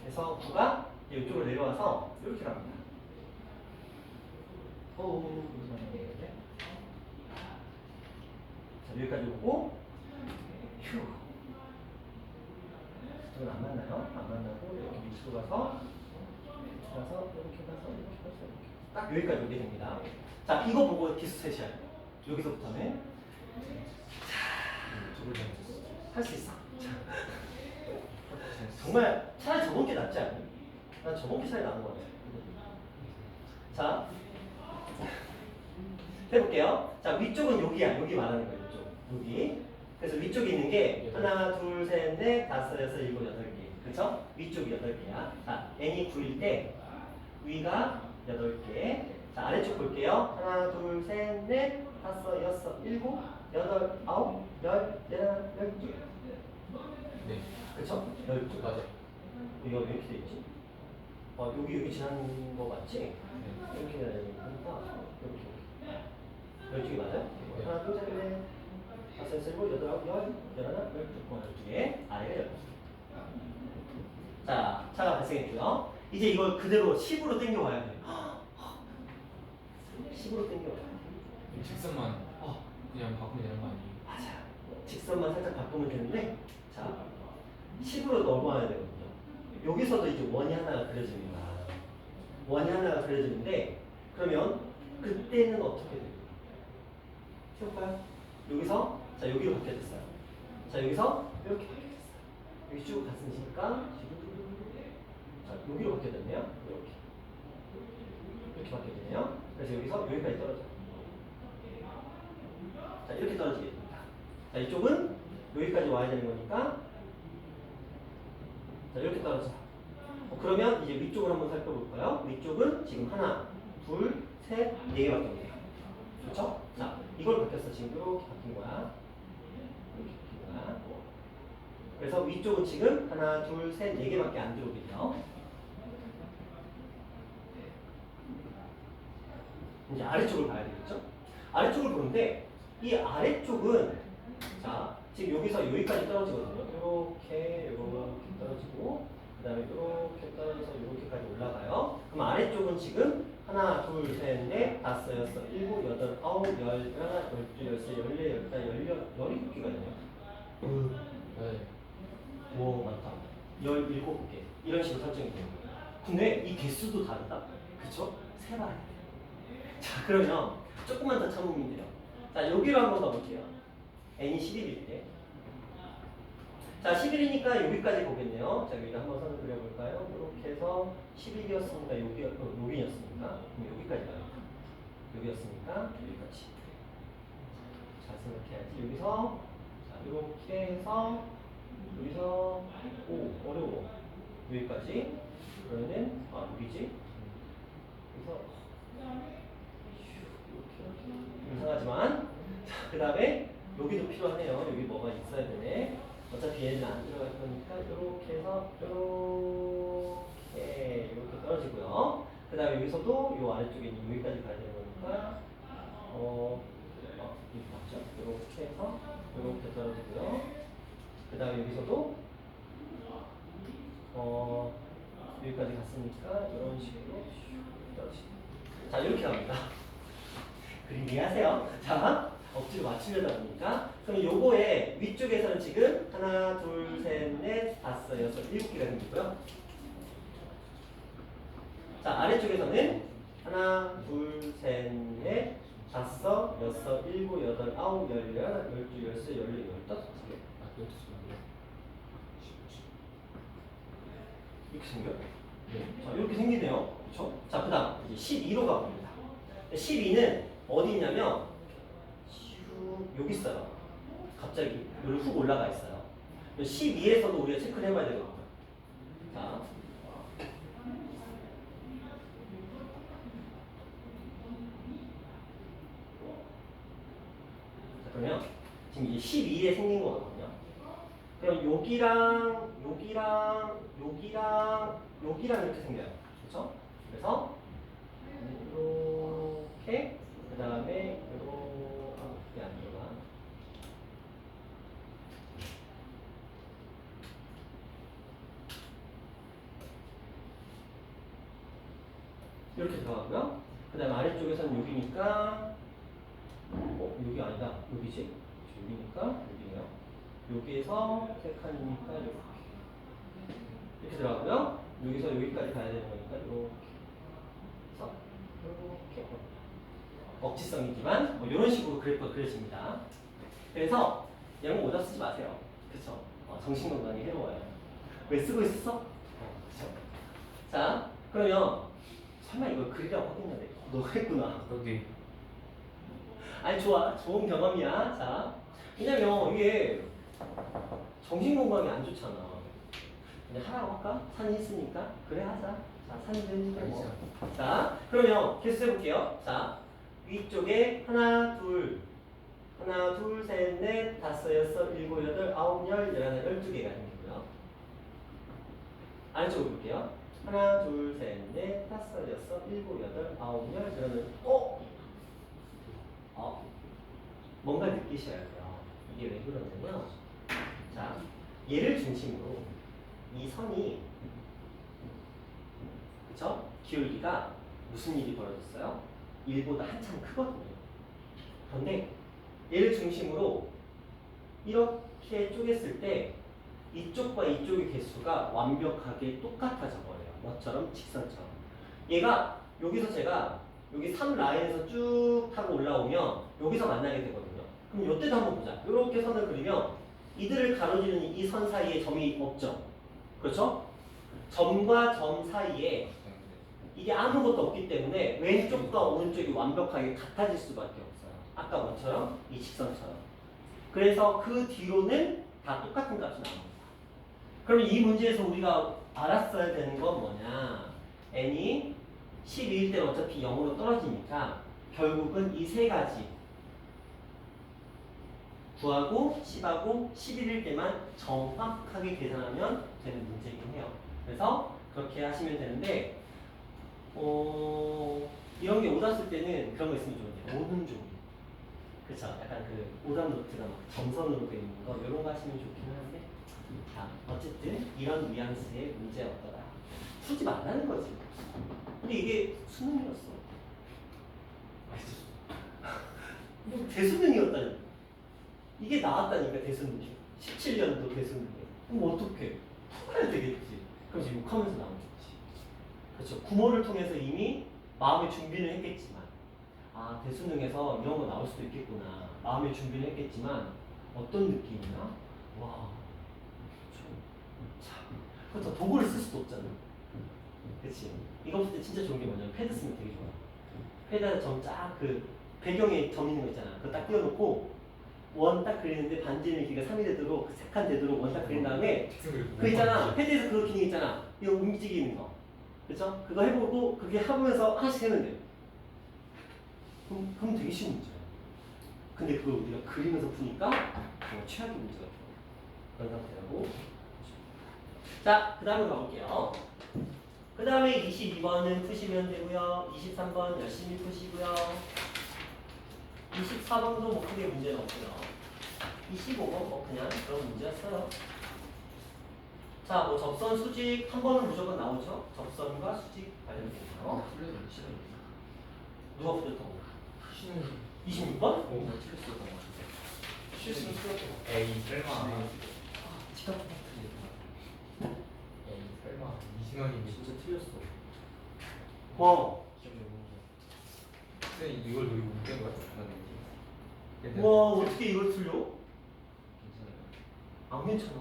그래서 9가 이쪽으로 내려와서 이렇게 갑니다. 자, 여기까지 오고 휴. 저는 안 만나요? 안 만나고 이렇게 밑으로 가서 이렇게 가서 이렇게 딱 여기까지 오게 됩니다. 자, 이거 보고 디스셋이야. 여기서부터는 할 수 있어. 정말 차라리 저번 게 낫지 않니? 난 저번 게 차라리 나은 거 같아. 자, 해볼게요. 자, 위쪽은 여기야. 여기 말하는 거예요. 이쪽. 여기. 그래서 위쪽에 있는 게 하나, 둘, 셋, 넷, 다섯, 여섯, 일곱, 여덟 개. 그쵸? 위쪽이 8개야. 자, n이 9일 때 위가 8개. 자, 아래쪽 볼게요. 하나, 둘, 셋, 넷, 다섯, 여섯, 일곱, 여덟, 아홉, 열, 열하나, 12개. 네. 그쵸? 12개. 맞아요. 이거 왜 이렇게 돼 있지? 여기 지난 거 맞지? 네. 이렇게 해야 되니까 이렇게. 12개 맞아요? 하나, 둘, 셋, 넷, 다섯, 여섯, 일곱, 여덟, 아홉, 열, 열하나, 12개. 아래가 12개. 자, 차가 발생했고요. 이제 이걸 그대로 10으로 당겨와야 돼요. 10으로 당겨와야 돼요. 직선만 그냥 바꾸면 되는 거 아니에요? 맞아. 직선만 살짝 바꾸면 되는데, 자, 10으로 넘어와야 되거든요. 여기서도 이제 원이 하나가 그려집니다. 원이 하나가 그려지는데, 그러면 그때는 어떻게 돼요? 세울까요? 여기서, 자, 여기로 바뀌어졌어요. 자 여기서 이렇게 여기 쭉 갔으니까 자 여기로 바뀌게 됐네요. 이렇게 바뀌게 되네요. 그래서 여기서 여기까지 떨어져. 자 이렇게 떨어지게 됩니다. 자 이쪽은 여기까지 와야 되는 거니까 자 이렇게 떨어져. 그러면 이제 위쪽을 한번 살펴볼까요? 위쪽은 지금 하나, 둘, 셋, 네 개밖에 없네요. 그렇죠? 자 이걸 바뀌었어. 지금 이렇게 바뀐 거야. 이렇게 바뀐 거야. 그래서 위쪽은 지금 하나, 둘, 셋, 네 개밖에 안 들어오게 돼요. 이제 아래쪽을 봐야 되겠죠? 아래쪽을 보는데 이 아래쪽은 자 지금 여기서 여기까지 떨어지거든요. 이렇게 떨어지고 그 다음에 이렇게 떨어져서 이렇게까지 올라가요. 그럼 아래쪽은 지금 하나, 둘, 셋, 넷, 다섯, 여섯, 일곱, 여덟, 아홉, 열, 하나, 열두, 열세, 열네, 열다, 열일곱 개가 있네요. 네. 오 많다. 17개 이런 식으로 설정이 되는 거예요. 근데 이 개수도 다르다. 그쵸? 세봐야 돼. 자 그러면 조금만 더 참으면 돼요. 자 여기로 한번 가볼게요. n이 11일 때. 자 11이니까 여기까지 보겠네요. 자 여기다 한번 선을 그려볼까요? 이렇게 해서 11이었으니까 여기였으니까 그럼 여기까지 가요. 여기였으니까 여기까지. 자 생각해야지. 여기서 자 이렇게 해서 여기서 오 어려워. 여기까지. 그러면은 여기지. 그래서 이렇게 이상하지만 자 그다음에 여기도 필요하네요. 여기 뭐가 있어야 되네. 어차피 얘는 안 들어갈 거니까 이렇게 해서 이렇게 떨어지고요. 그 다음에 여기서도 이 아래쪽에 있는 여기까지 가야 되는 거니까 이렇게 맞죠? 이렇게 해서 이렇게 떨어지고요. 그 다음에 여기서도 여기까지 갔으니까 이런 식으로 떨어지고 자 이렇게 갑니다. 그림 이해하세요? 자 억지로 맞추려다 보니까 그럼 요거의 위쪽에서는 지금 하나, 둘, 셋, 넷, 다섯, 여섯, 일곱 개가 생기고요. 자 아래쪽에서는 하나, 둘, 셋, 넷, 다섯, 여섯, 일곱, 여덟, 아홉, 열, 열하나, 열두, 열세, 열네, 열다섯 개. 이렇게 생겨요. 자 이렇게 생기네요. 그렇죠? 자 그다음 이제 12로 가봅니다. 12는 어디 있냐면 여기 있어요. 갑자기 여기 훅 올라가 있어요. 12에서도 우리가 체크를 해봐야 되거든요. 자, 그러면 지금 이제 12에 생긴 거거든요. 그럼 여기랑 이렇게 생겨요. 그렇죠? 그래서 이렇게 그 다음에 이렇게 안 들어가. 이렇게 들어가고요. 그 다음에 아래쪽에서는 여기니까 여기 아니다. 여기지? 여기니까 여기네요. 여기에서 세 칸이니까 이렇게 들어가고요. 여기서 여기까지 가야 되는 거니까 이렇게 해서 이렇게 억지성이지만 이런 식으로 그래프가 그려집니다. 그래서 이런 거 오다 쓰지 마세요. 그쵸? 정신건강이 해로워요. 왜 쓰고 있었어? 그쵸? 자 그러면 설마 이걸 그리라고 하겠는데 너가 했구나. 여기 아니 좋아. 좋은 경험이야. 자 왜냐면 이게 정신건강이 안 좋잖아. 그냥 하라고 할까? 산이 있으니까 그래 하자. 자 산이든 뭐. 자 그러면 개수 해볼게요. 자 위쪽에 하나 둘 셋 넷 다섯 여섯 일곱 여덟 아홉 열 열하나 12개가 생기고요. 아래쪽으로 볼게요. 하나 둘 셋 넷 다섯 여섯 일곱 여덟 아홉 열 열하나 뭔가 느끼셔야 돼요. 이게 왜 그러냐면 자 얘를 중심으로 이 선이 그쵸? 기울기가 무슨 일이 벌어졌어요? 1보다 한참 크거든요. 그런데 얘를 중심으로 이렇게 쪼갰을 때 이쪽과 이쪽의 개수가 완벽하게 똑같아져 버려요. 뭐처럼? 직선처럼. 얘가 여기서 제가 여기 3 라인에서 쭉 타고 올라오면 여기서 만나게 되거든요. 그럼 이때도 한번 보자. 이렇게 선을 그리면 이들을 가로지르는 이 선 사이에 점이 없죠. 그렇죠? 점과 점 사이에 이게 아무것도 없기 때문에 왼쪽과 오른쪽이 완벽하게 같아질 수밖에 없어요. 아까 뭐처럼? 이 직선처럼. 그래서 그 뒤로는 다 똑같은 값이 나옵니다. 그럼 이 문제에서 우리가 알았어야 되는 건 뭐냐? n이 12일 때는 어차피 0으로 떨어지니까 결국은 이 세 가지 구하고 10하고 11일 때만 정확하게 계산하면 되는 문제이긴 해요. 그래서 그렇게 하시면 되는데 이런 게 오답 쓸 때는 그런 거 있으면 좋은데 모든 종류 그쵸? 약간 그 오답 노트가 막 점선으로 돼 있는 거 이런 거 하시면 좋긴 한데 자 어쨌든 이런 뉘앙스의 문제 어떠다 풀지 말라는 거지. 근데 이게 수능이었어. 뭐 대수능이었다니. 이게 나왔다니까 대수능이. 17년도 대수능이. 그럼 어떡해? 풀어야 되겠지. 그럼 이제 욕하면서 나오겠지. 그렇죠. 구모를 통해서 이미 마음의 준비는 했겠지만 아 대수능에서 이런 거 나올 수도 있겠구나. 마음의 준비는 했겠지만 어떤 느낌이나 와 참. 그렇죠. 도구를 쓸 수도 없잖아. 그치? 이거 볼 때 진짜 좋은 게 뭐냐면 패드 쓰면 되게 좋아. 패드에다 점 쫙 그 배경에 점 있는 거 있잖아. 그거 딱 띄워놓고 원 딱 그리는데 반지름의 길이가 3이 되도록 그 색한 되도록 원 딱 그린 다음에 그 있잖아. 패드에서 그거 기능 있잖아. 이거 움직이는 거. 그쵸? 그거 해보고 그렇게 해보면서 하나씩 해면 돼. 그럼 되게 쉬운 문제야. 근데 그걸 우리가 그리면서 푸니까 최악의 문제가 돼. 그런 상태라고. 자, 그 다음에 가볼게요. 그 다음에 22번은 푸시면 되고요. 23번 열심히 푸시고요. 24번도 뭐 크게 문제는 없고요. 25번 뭐 그냥 그런 문제였어요. 자, 뭐 접선, 수직 한 번은 무조건 나오죠. 접선과 수직 관련된 거. 틀려서 싫어요. 누가 풀렸다고? 26번? 오, 틀렸었던 것 같은데. 실수는 틀렸던 것 에이 설마. 지갑 틀렸다. 에이 설마. 이승환님이 진짜 틀렸어. 와, 근데 이걸 노리고 못된 것 같아. 와 어떻게 이걸 틀려? 괜찮아요. 안 괜찮아.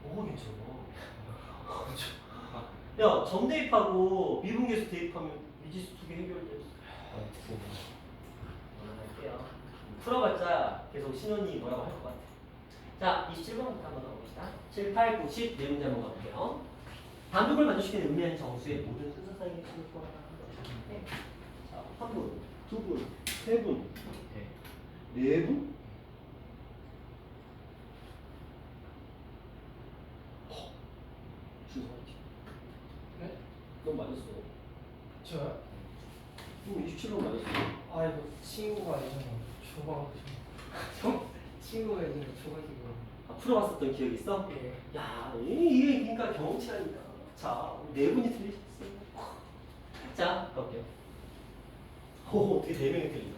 뭐가 괜찮아? 야, 점 대입하고 미분계수 대입하면 미지수 두 개 해결돼. 할게요. 풀어봤자 계속 신혼이 뭐라고 할 것 같아. 자, 27번부터 한번 가봅시다. 7, 8, 9, 10 네 문제 한번 가볼게요. 단독을 만족시키는 의미한 정수의 모든 순서상의 수를 구하라. 네. 자, 한 분, 두 분, 세 분, 네 분? 순서 맞지? 네? 넌 맞았어. 저요? 너 27번 맞았어. 아 이거 친구가 예전에 줘가지고 친구가 예전에 줘가지고 아, 풀어봤었던 기억이 있어? 예. 야, 이게 그러니까 경험치라니까. 자, 네 분이 틀리셨어요. 자, 갈게요. 오, 어떻게 네 명이 틀린가?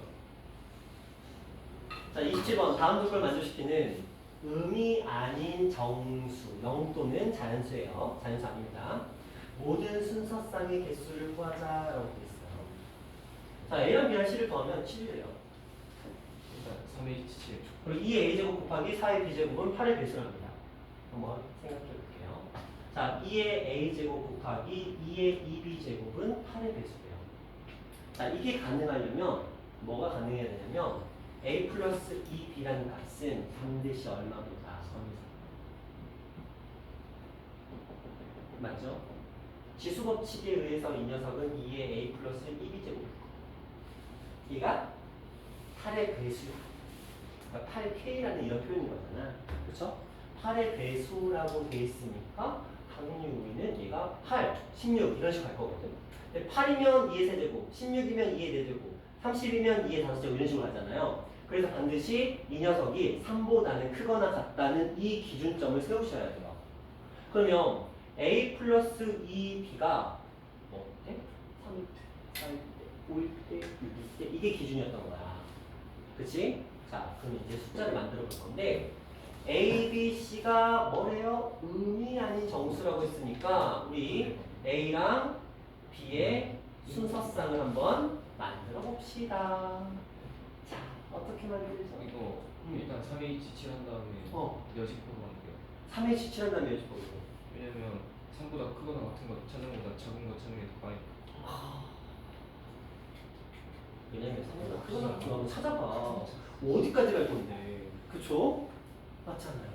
자, 27번 다음 조건을 만족시키는 음이 아닌 정수, 0 또는 자연수예요. 자연수 아닙니다. 모든 순서쌍의 개수를 구하자라고 되어 있어요. 자, A랑 B랑 C를 더하면 7이래요. 일단 3의 7. 그리고 2의 A제곱 곱하기 4의 B제곱은 8의 배수를 합니다. 한번 생각해 볼게요. 자, 2의 A제곱 곱하기 2의 2B제곱은 8의 배수래요. 자, 이게 가능하려면 뭐가 가능해야 되냐면 A 플러스 2B라는 값은 반드시 얼마보다 선이상. 맞죠? 지수법칙에 의해서 이 녀석은 2의 A 플러스 2B제곱. 얘가 8의 배수야. 그러니까 8K라는 이런 표현인 거잖아. 그렇죠? 8의 배수라고 돼 있으니까 당연히 우리는 얘가 8, 16 이런 식으로 갈 거거든. 근데 8이면 2의 세제곱, 16이면 2의 4제곱, 30이면 2의 5제곱 이런 식으로 가잖아요. 그래서 반드시 이 녀석이 3보다는 크거나 같다는 이 기준점을 세우셔야 돼요. 그러면 A 플러스 2B가 뭐 때? 3일 때, 4일 때, 5일 때, 6일 때 이게 기준이었던 거야. 그치? 자, 그럼 이제 숫자를 만들어 볼 건데 A, B, C가 뭐래요? 음이 아닌 정수라고 했으니까 우리 A랑 B의 순서쌍을 한번 만들어 봅시다. 자, 어떻게 만들죠? 이거 일단 3H 칠한 다음에 여직포로 할게요. 3H 칠한 다음에 여기서 보고. 왜냐면 3보다 크거나 같은 거 찾는 거보다 작은 거 찾는 게 더 빠르니까. 왜냐면 3보다 크거나 같은 거 한번 찾아봐. 뭐 어디까지 갈 건데. 그쵸? 맞잖아요.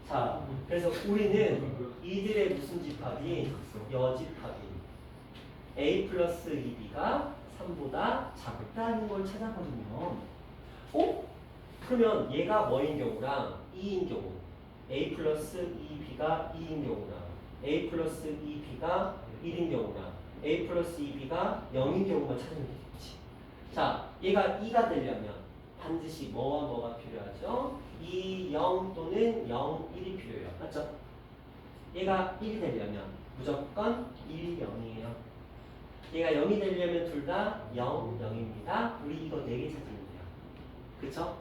자, 그래서 우리는 이들의 무슨 집합이 여집합인 a 플러스 2b가 3보다 작다는 걸 찾아버리면 그러면 얘가 뭐인 경우랑 2인 경우 a 플러스 2b가 2인 경우랑 a 플러스 2b가 1인 경우랑 a 플러스 2b가 0인 경우만 찾으면 되겠지. 자, 얘가 2가 되려면 반드시 뭐와 뭐가 필요하죠? 2, 0 또는 0, 1이 필요해요. 맞죠? 얘가 1이 되려면 무조건 1, 0이에요. 얘가 0이 되려면 둘 다 0, 0입니다. 우리 이거 4개 찾으면 돼요. 그쵸?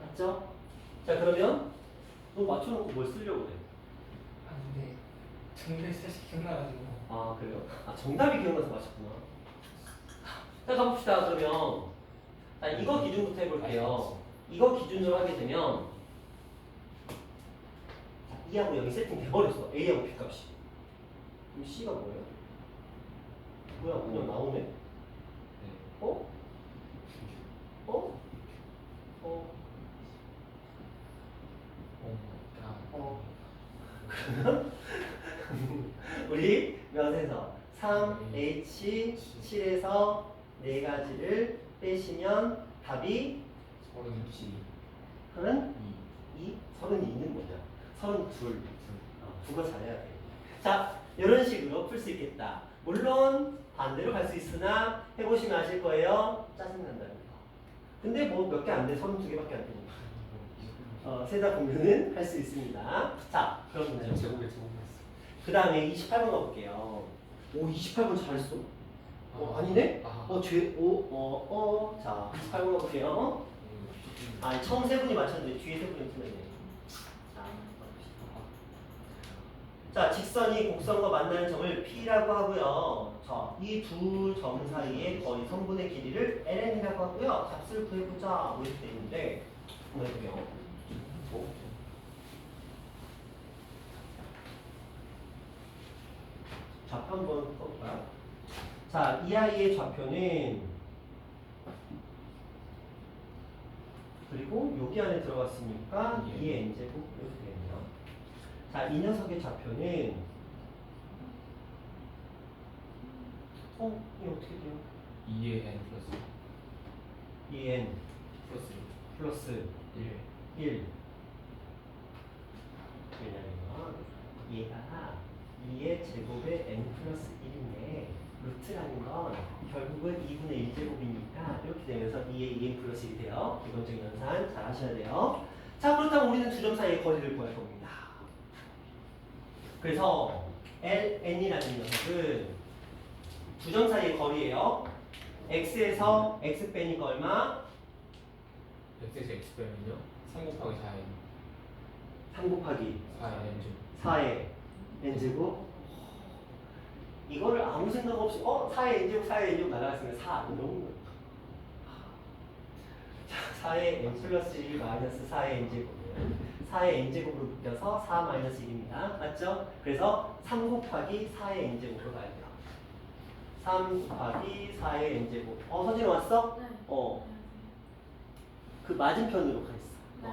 맞죠? 자, 그러면 너 맞춰놓고 뭘 쓰려고 그래? 아 근데 정답이 사실 기억나가지고. 아, 그래요? 아, 정답이 기억나서 맞췄구나. 자, 가봅시다. 그러면 자, 이거 기준부터 해볼게요. 이거 기준으로 하게 되면 2하고 0이 세팅 돼버렸어. A하고 B 값이. 그럼 C가 뭐예요? 뭐야, 그냥 나오네? 네. 어? 어? 어? 어? 우리 몇에서 3H7에서 4가지를 빼시면 답이 32. 32? 32는 뭐냐? 32. 국어 잘해야 돼. 자, 이런 식으로 풀 수 있겠다. 물론 반대로 갈 수 있으나 해보시면 아실 거예요. 짜증난다는 거. 근데 뭐 몇 개 안 돼. 32개밖에 안 되니까. 세다 보면은 할 수 있습니다. 자, 그럼 문제. 제곱했어. 그 다음에 28번 가볼게요. 오, 28번 잘했어. 아니네? 자, 28번 가볼게요. 아니, 처음 세 분이 맞췄는데 뒤에 세 분이 틀렸네. 자, 직선이 곡선과 만나는 점을 P라고 하고요. 자, 이 두 점 사이의 거리 선분의 길이를 ln이라고 하고요. 값을 구해보자. 뭐 이렇게 돼 있는데 한번 해볼게요. 좌표 한번 써볼까요? 자, 이 아이의 좌표는 그리고 여기 안에 들어갔으니까 2의 n제곱 이렇게 되네요. 자, 이 녀석의 좌표는 이게 어떻게 돼요? 2의 n 플러스 2n 플러스 플러스 1. 1. 왜냐면 얘가 2의 제곱에 n 플러스 1인데 루트라는 건 결국은 2분의 1제곱이니까 이렇게 되면서 2의 2n 플러스 1이 돼요. 기본적인 연산 잘 하셔야 돼요. 자, 그렇다면 우리는 두 점 사이의 거리를 구할 겁니다. 그래서 ln이라는 녀석은 두 점 사이의 거리예요. x에서 x 빼니까 얼마? x에서 x 빼면요? 3 곱하기 4n. 3 곱하기 4n 좀. 4의 n제곱. 이거를 아무 생각 없이 4의 n제곱 4의 n제곱 날아갔으면 4 안 나오는 거예요. 자, 4의 n 플러스 1 마이너스 4의 n제곱은 4의 n제곱으로 묶여서 4 마이너스 1입니다. 맞죠? 그래서 3 곱하기 4의 n제곱으로 가야 돼요. 3 곱하기 4의 n제곱. 서진이 왔어? 네. 그 맞은편으로 가 있어. 네.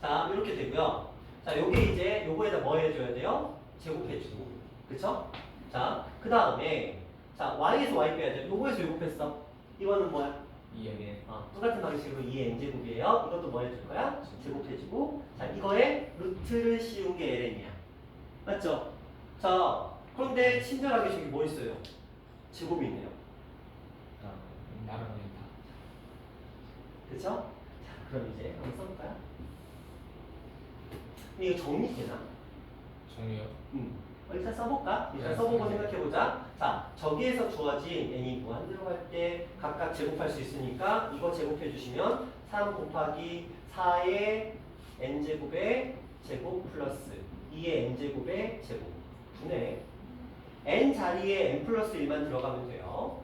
자, 이렇게 되고요. 자, 요게 이제 요거에다 뭐 해줘야 돼요? 제곱해주고. 그쵸? 자, 그 다음에 자, y에서 y 빼야 돼. 요거에서 요거 뺐어. 이거는 뭐야? 2n. 똑같은 방식으로 2의 n제곱이에요. 이것도 뭐 해줄 거야? 제곱해주고. 자, 이거에 루트를 씌운 게 ln이야. 맞죠? 자, 그런데 친절하게 저기 뭐 있어요? 제곱이 있네요. 나랑 다. 그쵸? 자, 그럼 이제 한번 써볼까요? 근데 이거 정리되나? 정리요? 일단 써볼까? 일단 네, 써보고 네. 생각해보자. 자, 저기에서 주어진 n이 무한대로 갈 때 각각 제곱할 수 있으니까 이거 제곱해주시면 3 곱하기 4의 n제곱의 제곱 플러스 2의 n제곱의 제곱 분의 n 자리에 n 플러스 1만 들어가면 돼요.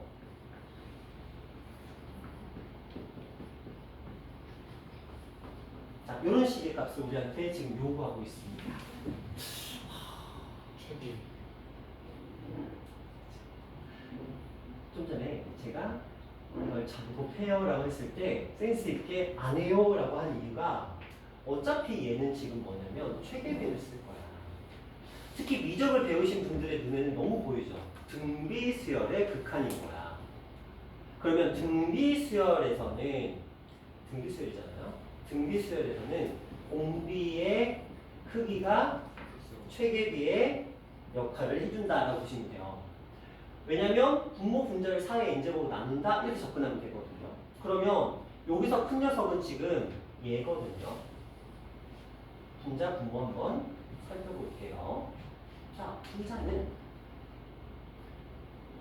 값을 우리한테 지금 요구하고 있습니다. 책이 좀 전에 제가 이걸 작업해요라고 했을 때 센스 있게 안 해요라고 한 이유가 어차피 얘는 지금 뭐냐면 최계비를 쓸 거야. 특히 미적을 배우신 분들의 눈에는 너무 보이죠. 등비수열의 극한인 거야. 그러면 등비수열에서는 등비수열이잖아요. 등비수열에서는 공비의 크기가 최계비의 역할을 해준다라고 보시면 돼요. 왜냐면 분모 분자를 4의 n제곱으로 나눈다 이렇게 접근하면 되거든요. 그러면 여기서 큰 녀석은 지금 얘거든요. 분자 분모 한번 살펴볼게요. 자, 분자는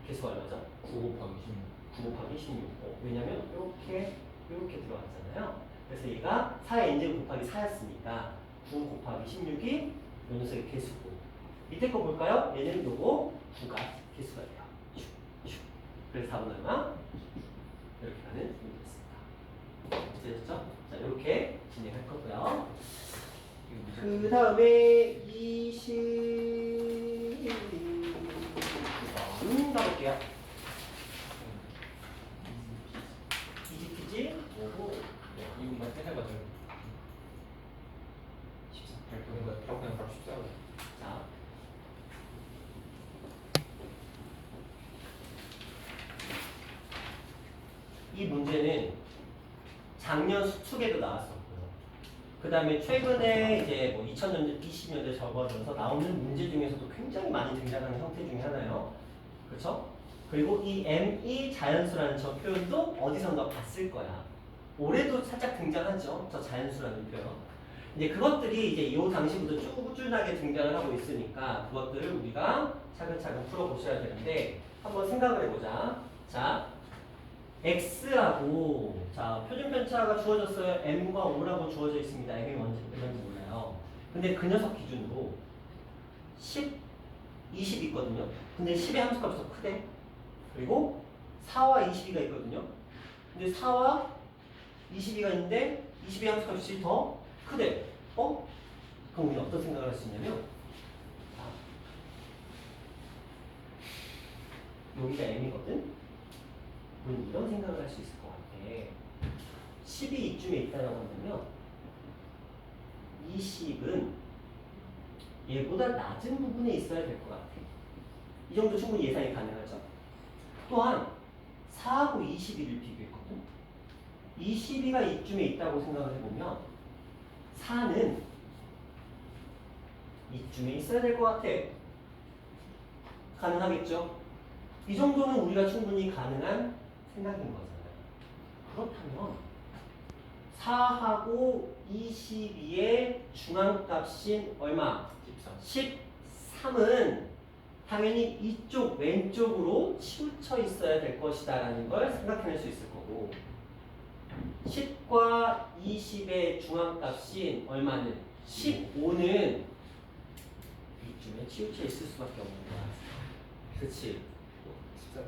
개수가 얼마죠? 9 곱하기 16. 9 곱하기 16. 왜냐면 이렇게 들어갔잖아요. 그래서 얘가 4의 n제곱 곱하기 4였으니까 9 곱하기 16이 요 녀석의 개수고, 밑에 거 볼까요? 얘는 요거 9가 개수가 돼요. 그래서 답은 얼마? 이렇게 가는 문제였습니다. 됐죠? 자, 이렇게 진행할 거고요. 그 다음에 29번 가볼게요. 이지피지? 오고. 이것만 해봐줘. 14. 그냥 바로 14로. 자. 이 문제는 작년 수축에도 나왔었고요. 그 다음에 최근에 이제 뭐 2000년대, 20년대 접어들어서 나오는 문제 중에서도 굉장히 많이 등장하는 형태 중에 하나예요. 그렇죠? 그리고 이 ME 자연수라는 저 표현도 어디선가 봤을 거야. 올해도 살짝 등장하죠. 저 자연수라는 표현. 이제 그것들이 이제 이 당시부터 꾸준하게 등장을 하고 있으니까 그것들을 우리가 차근차근 풀어보셔야 되는데 한번 생각을 해보자. 자, x라고 자 표준 편차가 주어졌어요. m과 5라고 주어져 있습니다. m이 뭔지 몰라요. 근데 그 녀석 기준으로 10, 20 있거든요. 근데 10의 함수값이 더 크대. 그리고 4와 22가 있거든요. 근데 4와 22가 있는데 22의 함수값이 더 크대. 그럼 우리는 어떤 생각을 할 수 있냐면 여기가 m이거든. 우리는 이런 생각을 할 수 있을 것 같아. 10이 이쯤에 있다라고 한다면 20은 얘보다 낮은 부분에 있어야 될 것 같아. 이 정도 충분히 예상이 가능하죠. 또한 4하고 22를 비교했거든. 22가 이쯤에 있다고 생각을 해보면 4는 이쯤에 있어야 될 것 같아. 가능하겠죠? 이 정도는 우리가 충분히 가능한 생각인 거잖아요. 그렇다면 4하고 22의 중앙값인 얼마? 13은 당연히 이쪽 왼쪽으로 치우쳐 있어야 될 것이다 라는 걸 생각해낼 수 있을 거고 10과 20의 중앙값인 얼마는? 15는 이쯤에 치우쳐 있을 수밖에 없는 거야. 그치? 14.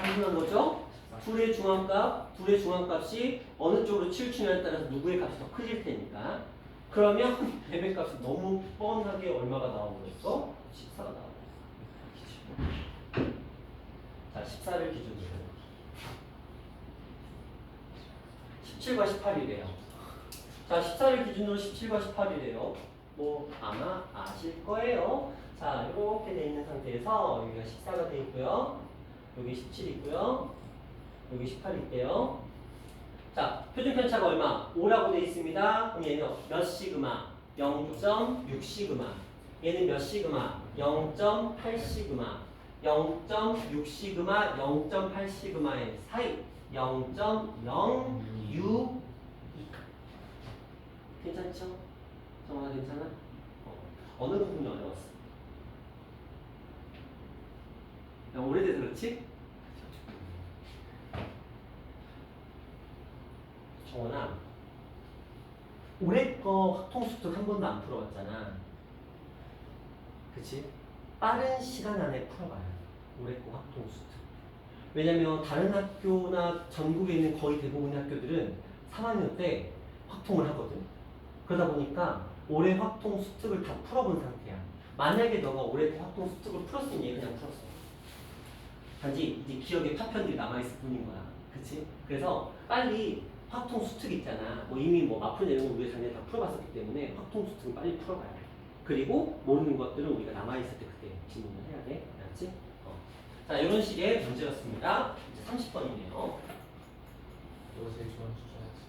상승한 거죠? 둘의 중앙값이 어느 쪽으로 치우치냐에 따라서 누구의 값이 더 커질 테니까. 그러면 뱀의 값이 너무 뻔하게 얼마가 나오고 14가 나오고 있어. 자, 14를 기준으로 17과 18이래요. 자, 14를 기준으로 17과 18이래요. 뭐 아마 아실 거예요. 자, 이렇게 돼 있는 상태에서 여기가 14가 돼 있고요. 여기 17 있고요. 여기 18 있대요. 자, 표준 편차가 얼마? 5라고 돼 있습니다. 그럼 얘는 몇 시그마? 0.6 시그마. 얘는 몇 시그마? 0.8 시그마. 0.6 시그마, 0.8 시그마의 사이 0.06 괜찮죠? 정말 괜찮아? 어느 부분이 어려웠어? 야, 오래돼서 그렇지? 정원아, 올해 거 확통수특 한 번도 안 풀어봤잖아. 그치? 빠른 시간 안에 풀어봐야 돼. 올해 거 확통수특. 왜냐면 다른 학교나 전국에 있는 거의 대부분의 학교들은 3학년 때 확통을 하거든. 그러다 보니까 올해 확통 수특을 다 풀어본 상태야. 만약에 너가 올해 확통 수특을 풀었으면 얘 그냥 풀었어. 단지 이제 기억에 파편들이 남아있을 뿐인 거야. 그치? 그래서 빨리 확통 수특 있잖아. 뭐 이미 뭐 마풀 내용을 우리가 작년에 다 풀어봤었기 때문에 확통 수특을 빨리 풀어봐야 돼. 그리고 모르는 것들은 우리가 남아있을 때 그때 질문을 해야 돼. 알았지? 자, 이런 식의 문제였습니다. 이제 30번이네요. 이거 제일 좋아하는 숫자였지.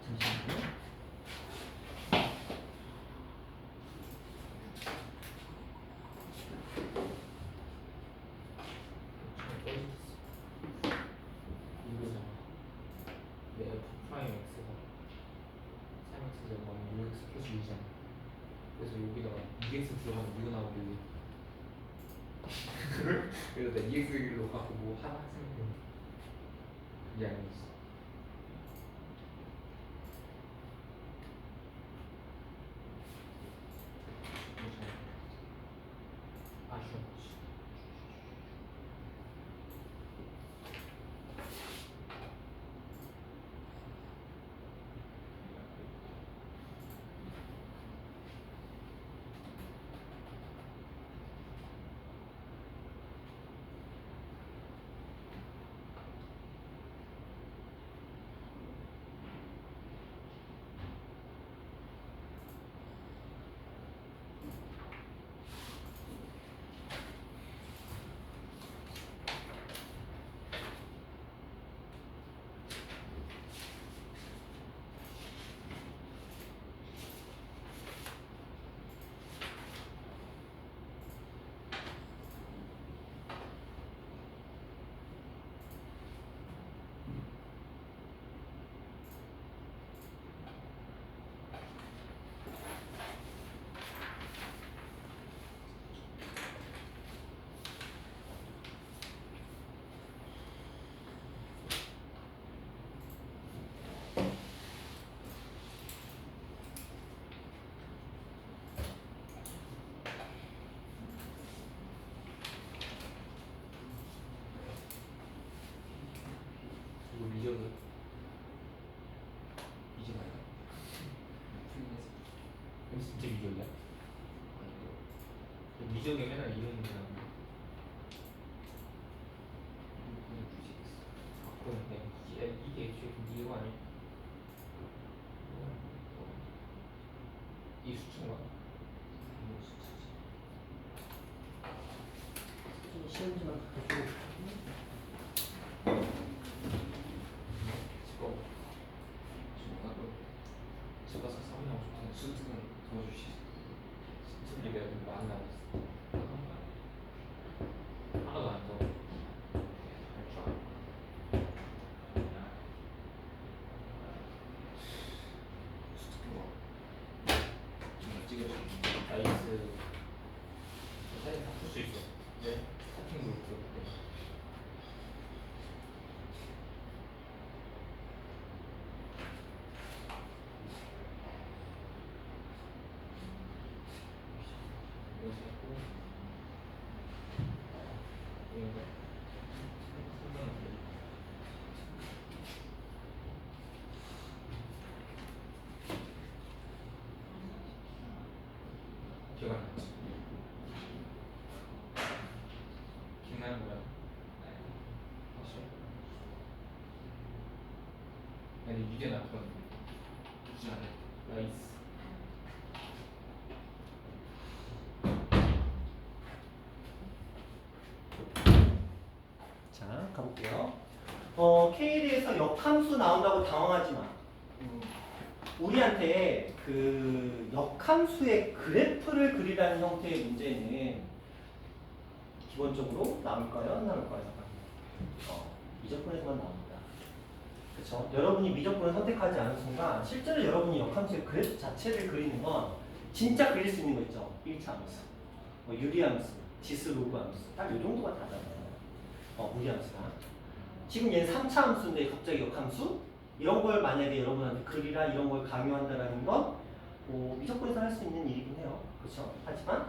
잠시만요. 이거잖아. 내 F 프라임 X가 3X 제곱하면 6X 플러스 2잖아. 그래서 여기다가 2X 들어가면 이거 나오길래 그래서 내가 2X로 갖고 뭐 하나 생각해. 그게 아니었어. 아쉬운 거지. 이거 미적은 미적 아니야? 근데 진짜 미적이야? 미적이 맨날 이런 문제 나오는 거. 아, 그런데 이게 애초에 이거 아니야? 이 수치인가? 이거 수치지. 시험 좀 할게요. 집 가서 사무하고 싶다는 수특은 도와주시지. 수특 얘기가 좀 많이 나왔어. 하나도 안 더. 할줄 알아. 수특 뭐? 찍어줘. 나이스. 사진 다풀 수 있어. 네. 스타팅 그룹. 기억 안 나지? 기억나는 거야? 다시. 근데 이게 나쁘거든. 굳이 안 해. 나이스. 자, 가볼게요. K에 대해서 역함수 나온다고 당황하지 마. 우리한테 그 역함수의 그래프를 그리라는 형태의 문제는 기본적으로 나올까요? 안 나올까요? 미적분에서만 나옵니다. 그렇죠? 여러분이 미적분을 선택하지 않은 순간 실제로 여러분이 역함수의 그래프 자체를 그리는 건 진짜 그릴 수 있는 거 있죠? 1차 함수, 뭐 유리함수, 지수 로그 함수 딱 이 정도가 다잖아요. 무리함수가. 지금 얘는 3차 함수인데 갑자기 역함수? 이런 걸 만약에 여러분한테 그리라 이런 걸 강요한다라는 건 미적분에서 할 수 있는 일이긴 해요. 그렇죠? 하지만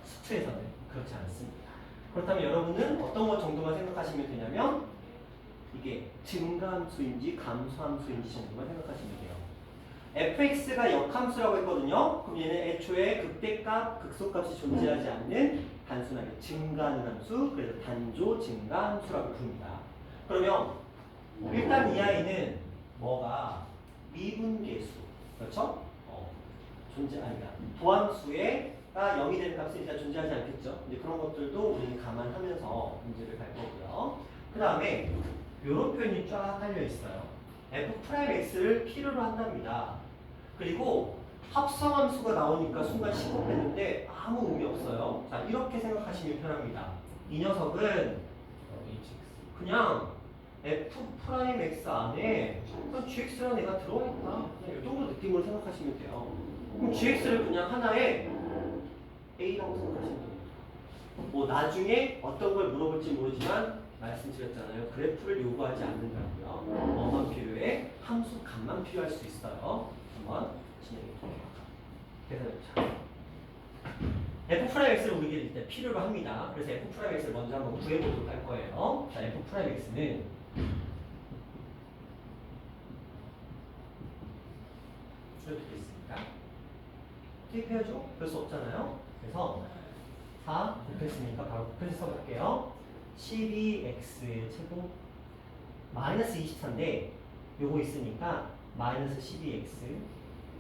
수트에서는 그렇지 않습니다. 그렇다면 여러분은 어떤 것 정도만 생각하시면 되냐면 이게 증가함수인지 감소함수인지 정도만 생각하시면 돼요. fx가 역함수라고 했거든요. 그럼 얘는 애초에 극대값, 극소값이 존재하지 않는 단순하게 증가하는 함수, 그래서 단조 증가함수라고 부릅니다. 그러면 일단 이 아이는 뭐가 미분계수, 그렇죠? 아니다. 도함수가 0이 되는 값은 일단 존재하지 않겠죠. 이제 그런 것들도 우리는 감안하면서 문제를 갈 거고요. 그 다음에 이런 표현이 쫙 깔려 있어요. f'x를 필요로 한답니다. 그리고 합성함수가 나오니까 순간 시급했는데 아무 의미 없어요. 자, 이렇게 생각하시면 편합니다. 이 녀석은 hx. 그냥 f'x 안에 그냥 gx라는 애가 들어가 있다. 그냥 이 정도 느낌으로 생각하시면 돼요. 그럼 gx를 그냥 하나의 a라고 생각하시면 됩니다. 뭐 나중에 어떤 걸 물어볼지 모르지만 말씀드렸잖아요. 그래프를 요구하지 않는다고요. 뭐만 필요해? 함수 값만 필요할 수 있어요. 한번 진행해 볼게요. 계산해보자. f'x를 우리가 일단 필요로 합니다. 그래서 f'x를 먼저 한번 구해보도록 할 거예요. 자, f'x는 이렇게 되어 있습니다. 투입해야죠. 별 수 없잖아요. 그래서 4 곱했으니까 바로 곱해서 써볼게요. 12x의 제곱 마이너스 24인데 요거 있으니까 마이너스 12x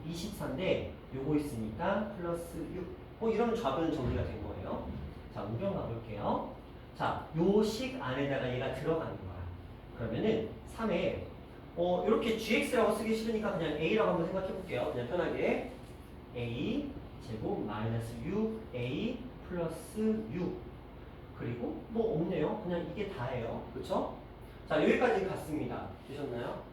24인데 요거 있으니까 플러스 6 이러면 좌변은 정리가 된 거예요. 자, 우변 가볼게요. 자, 요 식 안에다가 얘가 들어가는 거야. 그러면은 3에 이렇게 gx라고 쓰기 싫으니까 그냥 a라고 한번 생각해 볼게요. 그냥 편하게 a 제곱 마이너스 6a 플러스 6 그리고 뭐 없네요. 그냥 이게 다예요. 그쵸? 자, 여기까지 갔습니다. 되셨나요?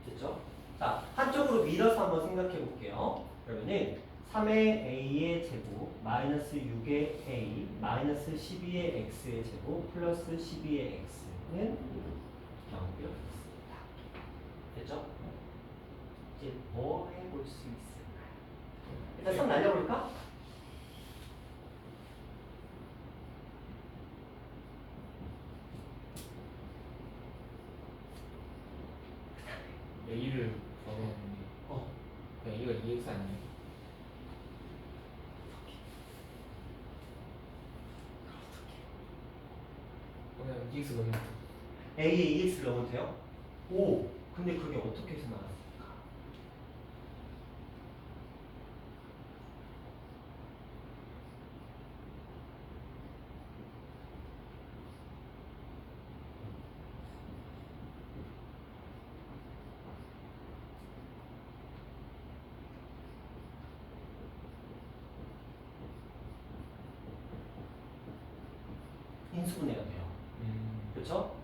됐죠? 자, 한쪽으로 밀어서 한번 생각해 볼게요. 그러면은 3의 a의 제곱 마이너스 6의 a 마이너스 12의 x의 제곱 플러스 12의 x는 0이었습니다. 됐죠? 이제 뭐 해볼 수 있을까요? 일단 3 날려볼까? a를 적어놓는데 그냥 a가 2x 아니에요? 그냥 2x 넣으면 a에 2x를 넣으면 돼요? 오! 근데 그게 어떻게 해서 나왔을까? 인수분해가 돼요. 그렇죠?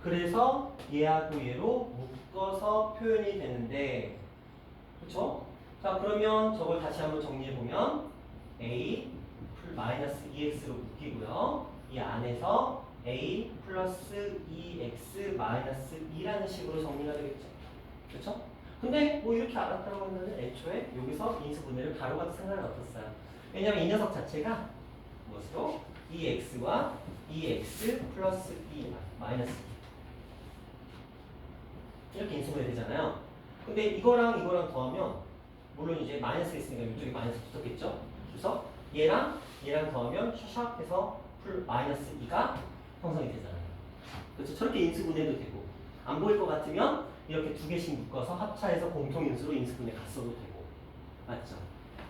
그래서 얘하고 얘로 묶어서 표현이 되는데, 그렇죠? 자, 그러면 저걸 다시 한번 정리해 보면 a 마이너스 2x로 묶이고요. 이 안에서 a 플러스 2x 마이너스 2라는 식으로 정리가 되겠죠. 그렇죠? 근데 뭐 이렇게 알았다고 하면 애초에 여기서 인수분해를 가로가도 상관은 없었어요. 왜냐면 이 녀석 자체가 무엇으로? 2x와 2x 플러스 2 마이너스 2 이렇게 인수분해 되잖아요. 근데 이거랑 더하면 물론 이제 마이너스 있으니까 이쪽에 마이너스 붙었겠죠. 그래서 얘랑 더하면 샤샥 해서 마이너스 2가 형성이 되잖아요. 그렇죠? 저렇게 인수분해도 되고 안 보일 것 같으면 이렇게 두 개씩 묶어서 합차해서 공통인수로 인수분해 갔어도 되고 맞죠?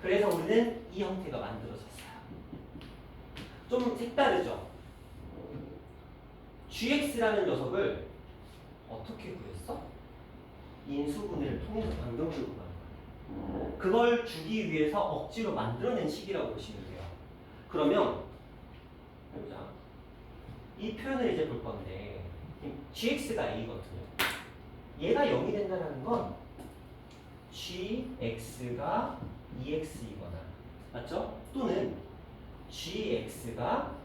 그래서 우리는 이 형태가 만들어졌어요. 좀 색다르죠? gx라는 녀석을 어떻게 구했어? 인수분해를 통해서 방정식으로 가는 거예요. 그걸 주기 위해서 억지로 만들어낸 식이라고 보시면 돼요. 그러면 해보자. 이 표현을 이제 볼 건데 gx가 a거든요. 얘가 0이 된다는 건 gx가 2x이거나 맞죠? 또는 gx가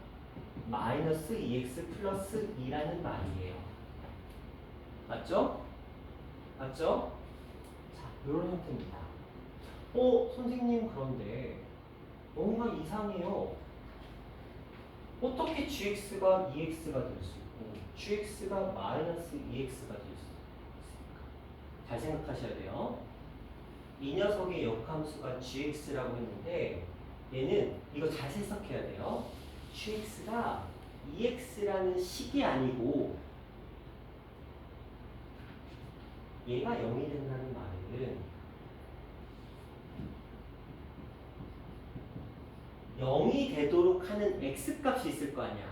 마이너스 2x 플러스 2라는 말이에요. 맞죠? 맞죠? 자, 이런 형태입니다. 선생님 그런데 뭔가 이상해요. 어떻게 gx가 2x가 될 수 있고 gx가 마이너스 2x가 될 수 있을까? 잘 생각하셔야 돼요. 이 녀석의 역함수가 gx라고 했는데 얘는 이거 잘 해석해야 돼요. gx가 2x라는 식이 아니고 얘가 0이 된다는 말은 0이 되도록 하는 x값이 있을 거 아니야.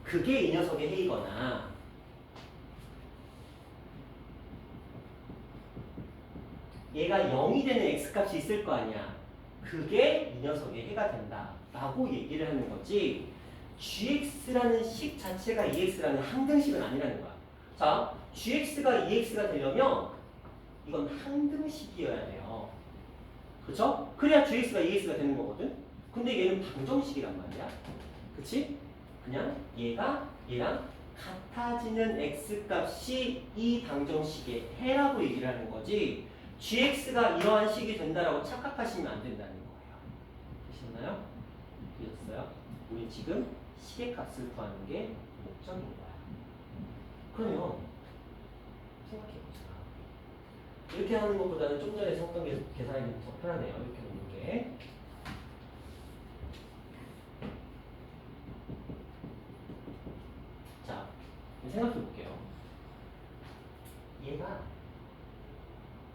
그게 이 녀석의 해이거나 얘가 0이 되는 x값이 있을 거 아니야. 그게 이 녀석의 해가 된다 라고 얘기를 하는 거지 gx라는 식 자체가 2x라는 항등식은 아니라는 거야. 자, gx가 2x가 되려면 이건 항등식이어야 돼요. 그쵸? 그래야 gx가 2x가 되는 거거든. 근데 얘는 방정식이란 말이야. 그치? 그냥 얘가 얘랑 같아지는 x값이 이 방정식의 해라고 얘기를 하는 거지 gx가 이러한 식이 된다라고 착각하시면 안 된다는 거예요. 되셨나요? 되셨어요? 우리 지금 식의 값을 구하는 게 목적인 거야. 그러면 생각해보자. 이렇게 하는 것보다는 좀 전에 했던 계산이 더 편하네요. 이렇게 놓는 게. 자, 생각해 볼게요. 얘가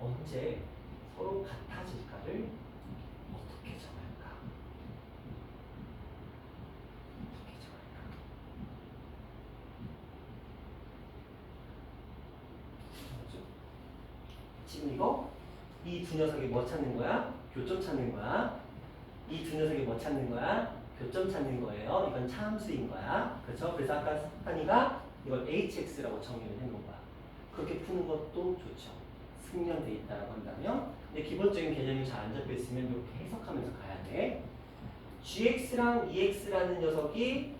언제 서로 같아질까를 어떻게 정할까? 어떻게 정할까? 뭐죠? 지금 이거 이 두 녀석이 뭐 찾는 거야? 교점 찾는 거야. 이 두 녀석이 뭐 찾는 거야? 교점 찾는 거예요. 이건 차함수인 거야. 그렇죠? 그래서 아까 한이가 이걸 hx라고 정의를 해놓은 거야. 그렇게 푸는 것도 좋죠. 숙련돼 있다라고 한다면. 근데 기본적인 개념이 잘 안 잡혀 있으면 이렇게 해석하면서 가야 돼. gx랑 2x라는 녀석이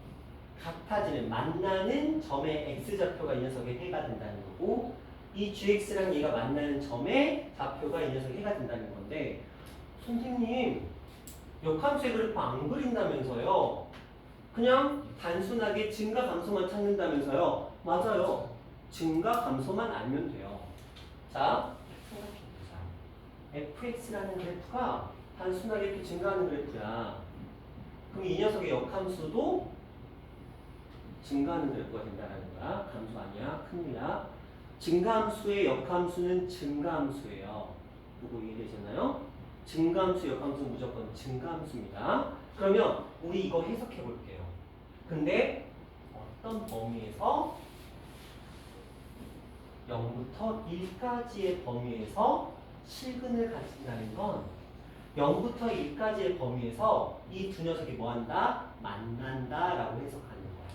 같아지는 만나는 점의 x좌표가 이 녀석의 해가 된다는 거고 이 gx랑 얘가 만나는 점의 좌표가 이 녀석의 해가 된다는 건데 선생님 역함수의 그래프 안 그린다면서요. 그냥 단순하게 증가 감소만 찾는다면서요. 맞아요. 증가 감소만 알면 돼요. 자, 생각해보자. fx라는 그래프가 단순하게 이렇게 증가하는 그래프야. 그럼 이 녀석의 역함수도 증가하는 그래프가 된다는 거야. 감소 아니야. 큰일이야. 증가함수의 역함수는 증가함수예요. 누구 이해되셨나요? 증가함수, 역함수는 무조건 증가함수입니다. 그러면 우리 이거 해석해 볼게요. 근데 어떤 범위에서 0부터 1까지의 범위에서 실근을 가진다는 건 0부터 1까지의 범위에서 이 두 녀석이 뭐한다? 만난다 라고 해석하는 거야.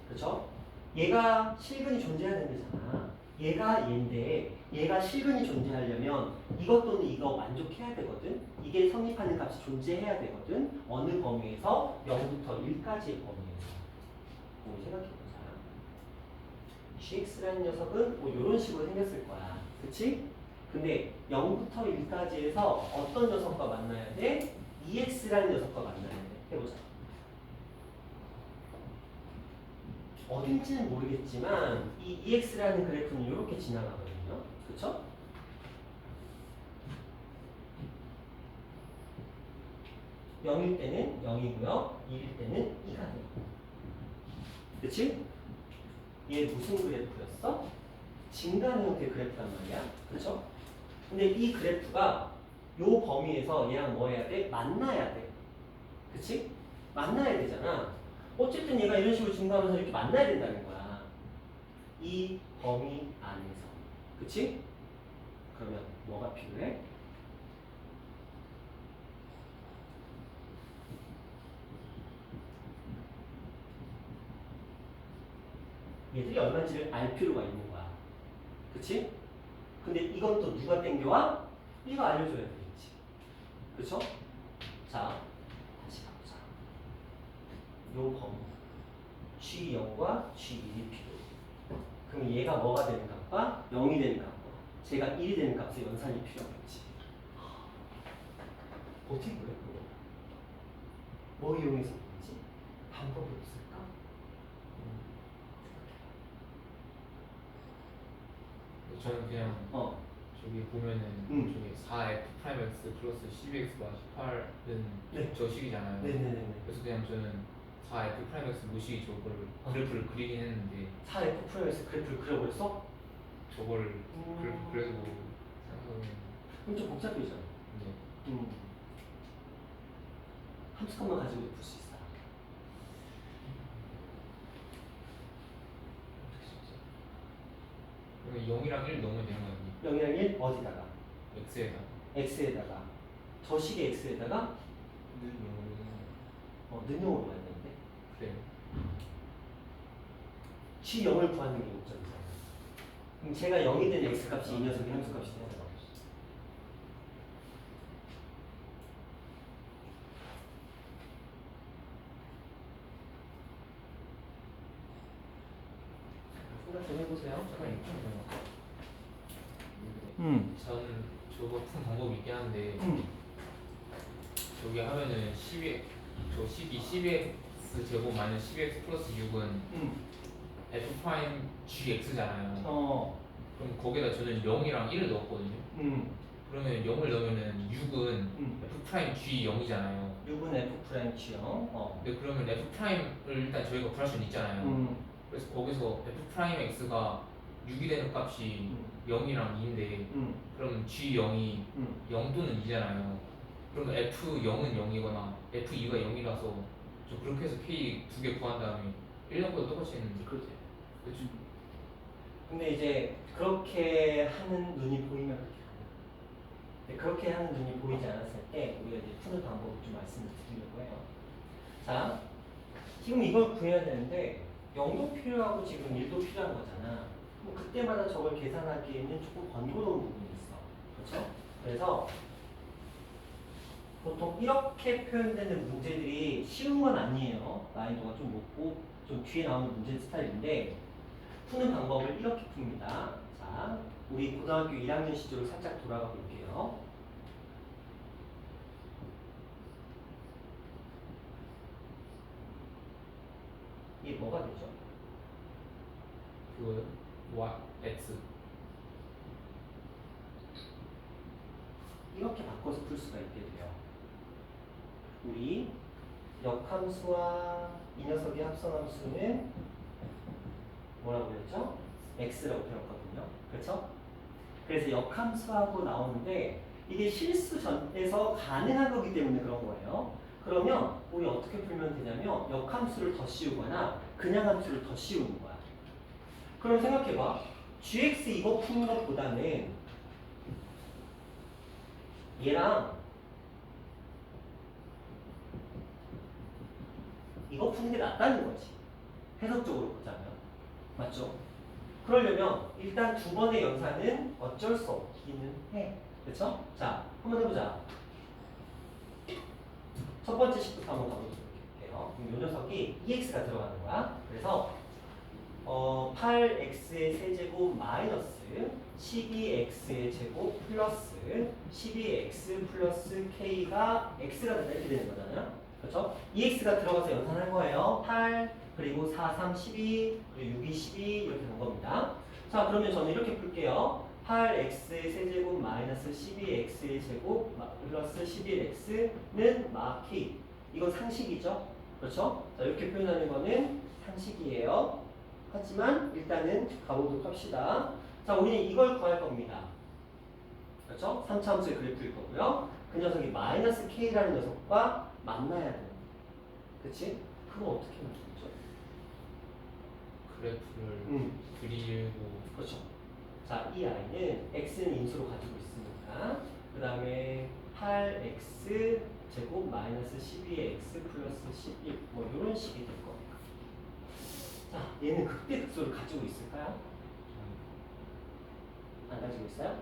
그렇죠? 얘가 실근이 존재해야 되는 거잖아. 얘가 얘인데 얘가 실근이 존재하려면 이것 또는 이거 만족해야 되거든. 이게 성립하는 값이 존재해야 되거든. 어느 범위에서 0부터 1까지의 범위에서. 우리 생각해보자. gx라는 녀석은 뭐 이런 식으로 생겼을 거야. 그치? 근데 0부터 1까지에서 어떤 녀석과 만나야 돼? 2x라는 녀석과 만나야 돼. 해보자. 어딘지는 모르겠지만 이 EX라는 그래프는 이렇게 지나가거든요. 그쵸? (0일) 때는 0이고요. 2일 때는 2가 돼요. 그치? 얘 무슨 그래프였어? 증가하는 형태의 그래프란 말이야. 그쵸? 근데 이 그래프가 요 범위에서 얘랑 뭐 해야 돼? 만나야 돼. 그치? 만나야 되잖아. 어쨌든 얘가 이런 식으로 증가하면서 이렇게 만나야 된다는 거야. 이 범위 안에서. 그치? 그러면 뭐가 필요해? 얘들이 얼마인지를 알 필요가 있는 거야. 그치? 근데 이건 또 누가 땡겨와? 얘가 알려줘야 되겠지. 그쵸? 자, 다시 가보자. 요 범위. G0과 G1이 필요해. 그럼 얘가 뭐가 되는 값과 0이 되는 값과 제가 1이 되는 값의 연산이 필요하겠지. 어떻게 그래 그거? 뭐 이용해서 그러지? 방법이 없을까? 저는 그냥 어. 저기 보면은 저기 4f 프라임 x 플러스 12x 마이너스 18은 네. 저 식이잖아요. 네네네. 그래서 그냥 저는 4f 프라임 x 무식이 저거를 그래프를 그리긴 했는데 4F 프라임에서 그래프를 그려버렸어? 저거를 그래프 그래서 생각하면 그럼 좀 복잡해지잖아. 이제 함수값만 가지고 풀 수 있어. 어떻게 썼지? 0이랑 1 넣으면 되는 거 아니에요? 0이랑 1 어디다가? x에다 x에다가 저 식의 x에다가 능용으로 만드는데 그래요. g0을 구하는 게 목적이잖아. 그럼 제가 0이 된 x값이 이 녀석의 함수값이 되는 거야. 생각 좀 해보세요. 저는 저거 푼 방법이 있긴 한데 저기 하면은 12 저 식이 12x 제곱 마이너스 12x 플러스 6은 f 프라임 gx잖아요. 그럼 거기다 저는 0이랑 1을 넣었거든요. 그러면 0을 넣으면은 6은 f 프라임 g 0이잖아요. 6은 f 프라임 g0. 근데 그러면 f 프라임을 일단 저희가 구할 수는 있잖아요. 그래서 거기서 f 프라임 x가 6이 되는 값이 0이랑 2인데 그럼 g0이 0 또는 2잖아요. 그러면 f0은 0이거나 f2가 0이라서 저 그렇게 해서 k 두 개 구한 다음에 1년보다 똑같이 했는데 그렇지. 그렇죠. 근데 이제 그렇게 하는 눈이 보이면 그렇게 하는 거예요. 근데 그렇게 하는 눈이 보이지 않았을 때 우리가 이제 푸는 방법을 좀 말씀을 드리려고 해요. 자, 지금 이걸 구해야 되는데 0도 필요하고 지금 1도 필요한 거잖아. 그럼 그때마다 저걸 계산하기에는 조금 번거로운 부분이 있어. 그렇죠? 그래서 보통 이렇게 표현되는 문제들이 쉬운 건 아니에요. 난이도가 좀 높고 좀 뒤에 나오는 문제 스타일인데 푸는 방법을 이렇게 풉니다. 자, 우리 고등학교 1학년 시절로 살짝 돌아가 볼게요. 이게 뭐가 되죠? 그거요? x 이렇게 바꿔서 풀 수가 있게 돼요. 우리 역함수와 이 녀석의 합성함수는 뭐라고 그랬죠? x라고 배웠거든요. 그렇죠? 그래서 역함수하고 나오는데 이게 실수 전에서 가능한 거기 때문에 그런 거예요. 그러면 우리 어떻게 풀면 되냐면 역함수를 더 씌우거나 그냥 함수를 더 씌우는 거야. 그럼 생각해봐. gx 이거 푸는 것보다는 얘랑 이거 푸는 게 낫다는 거지. 해석적으로 보자면. 맞죠? 그러려면 일단 두 번의 연산은 어쩔 수 없기는 해. 그쵸? 자, 한번 해보자. 첫 번째 식부터 한번 가보도록 할게요. 그럼 이 녀석이 EX가 들어가는 거야. 그래서 8x의 세제곱 마이너스 12x의 제곱 플러스 12x 플러스 k가 x가 된다 이렇게 되는 거잖아요. 그렇죠? EX가 들어가서 연산할 거예요. 8 그리고 4, 3, 12 그리고 6, 2, 12 이렇게 된 겁니다. 자, 그러면 저는 이렇게 풀게요. 8x의 세제곱 마이너스 12x의 제곱 플러스 11x는 마 k. 이건 상식이죠? 그렇죠? 자, 이렇게 표현하는 거는 상식이에요. 하지만 일단은 가보도록 합시다. 자, 우리는 이걸 구할 겁니다. 그렇죠? 3차 함수의 그래프일 거고요. 그 녀석이 마이너스 k라는 녀석과 만나야 돼요. 그치? 그거 어떻게 만들죠? 그래프를 그리고 그렇죠. 자, 이 아이는 x는 인수로 가지고 있으니까 그 다음에 8x 제곱 마이너스 12x 플러스 11 뭐 이런 식이 될 겁니다. 자, 얘는 극대극소를 가지고 있을까요? 안 가지고 있어요?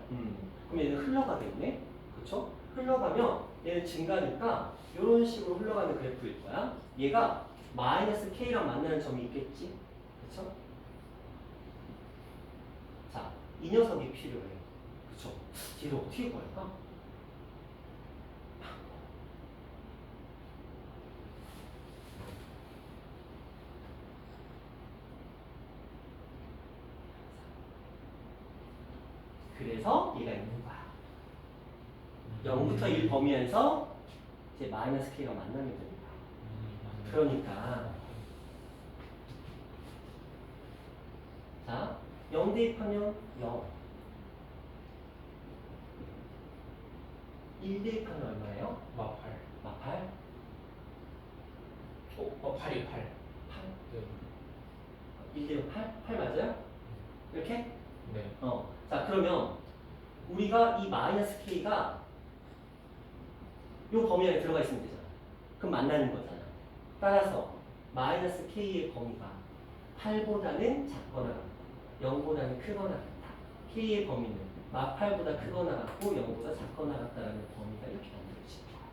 그럼 얘는 흘러가겠네? 그쵸? 흘러가면 얘는 증가니까 이런 식으로 흘러가는 그래프일 거야. 얘가 마이너스 k랑 만나는 점이 있겠지? 그쵸? 자, 이 녀석이 필요해. 그쵸? 얘를 어떻게 구할까? 그래서 얘가 있는 거야. 0부터 1 범위에서 이제 마이너스 k가 만나면 됩니다. 그러니까 자, 0 대입하면 0, 1 대입하면 얼마예요? 마팔. 마8? 팔이 8. 8? 네. 1 대입 8? 8 맞아요? 이렇게? 네. 자, 그러면 우리가 이 마이너스 k가 요 범위 안에 들어가 있으면 되잖아. 그럼 만나는 거잖아. 따라서 마이너스 k의 범위가 8보다는 작거나 같다. 0보다는 크거나 같다. k의 범위는 마8보다 크거나 같고 0보다 작거나 같다라는 범위가 이렇게 만들어지는 거야.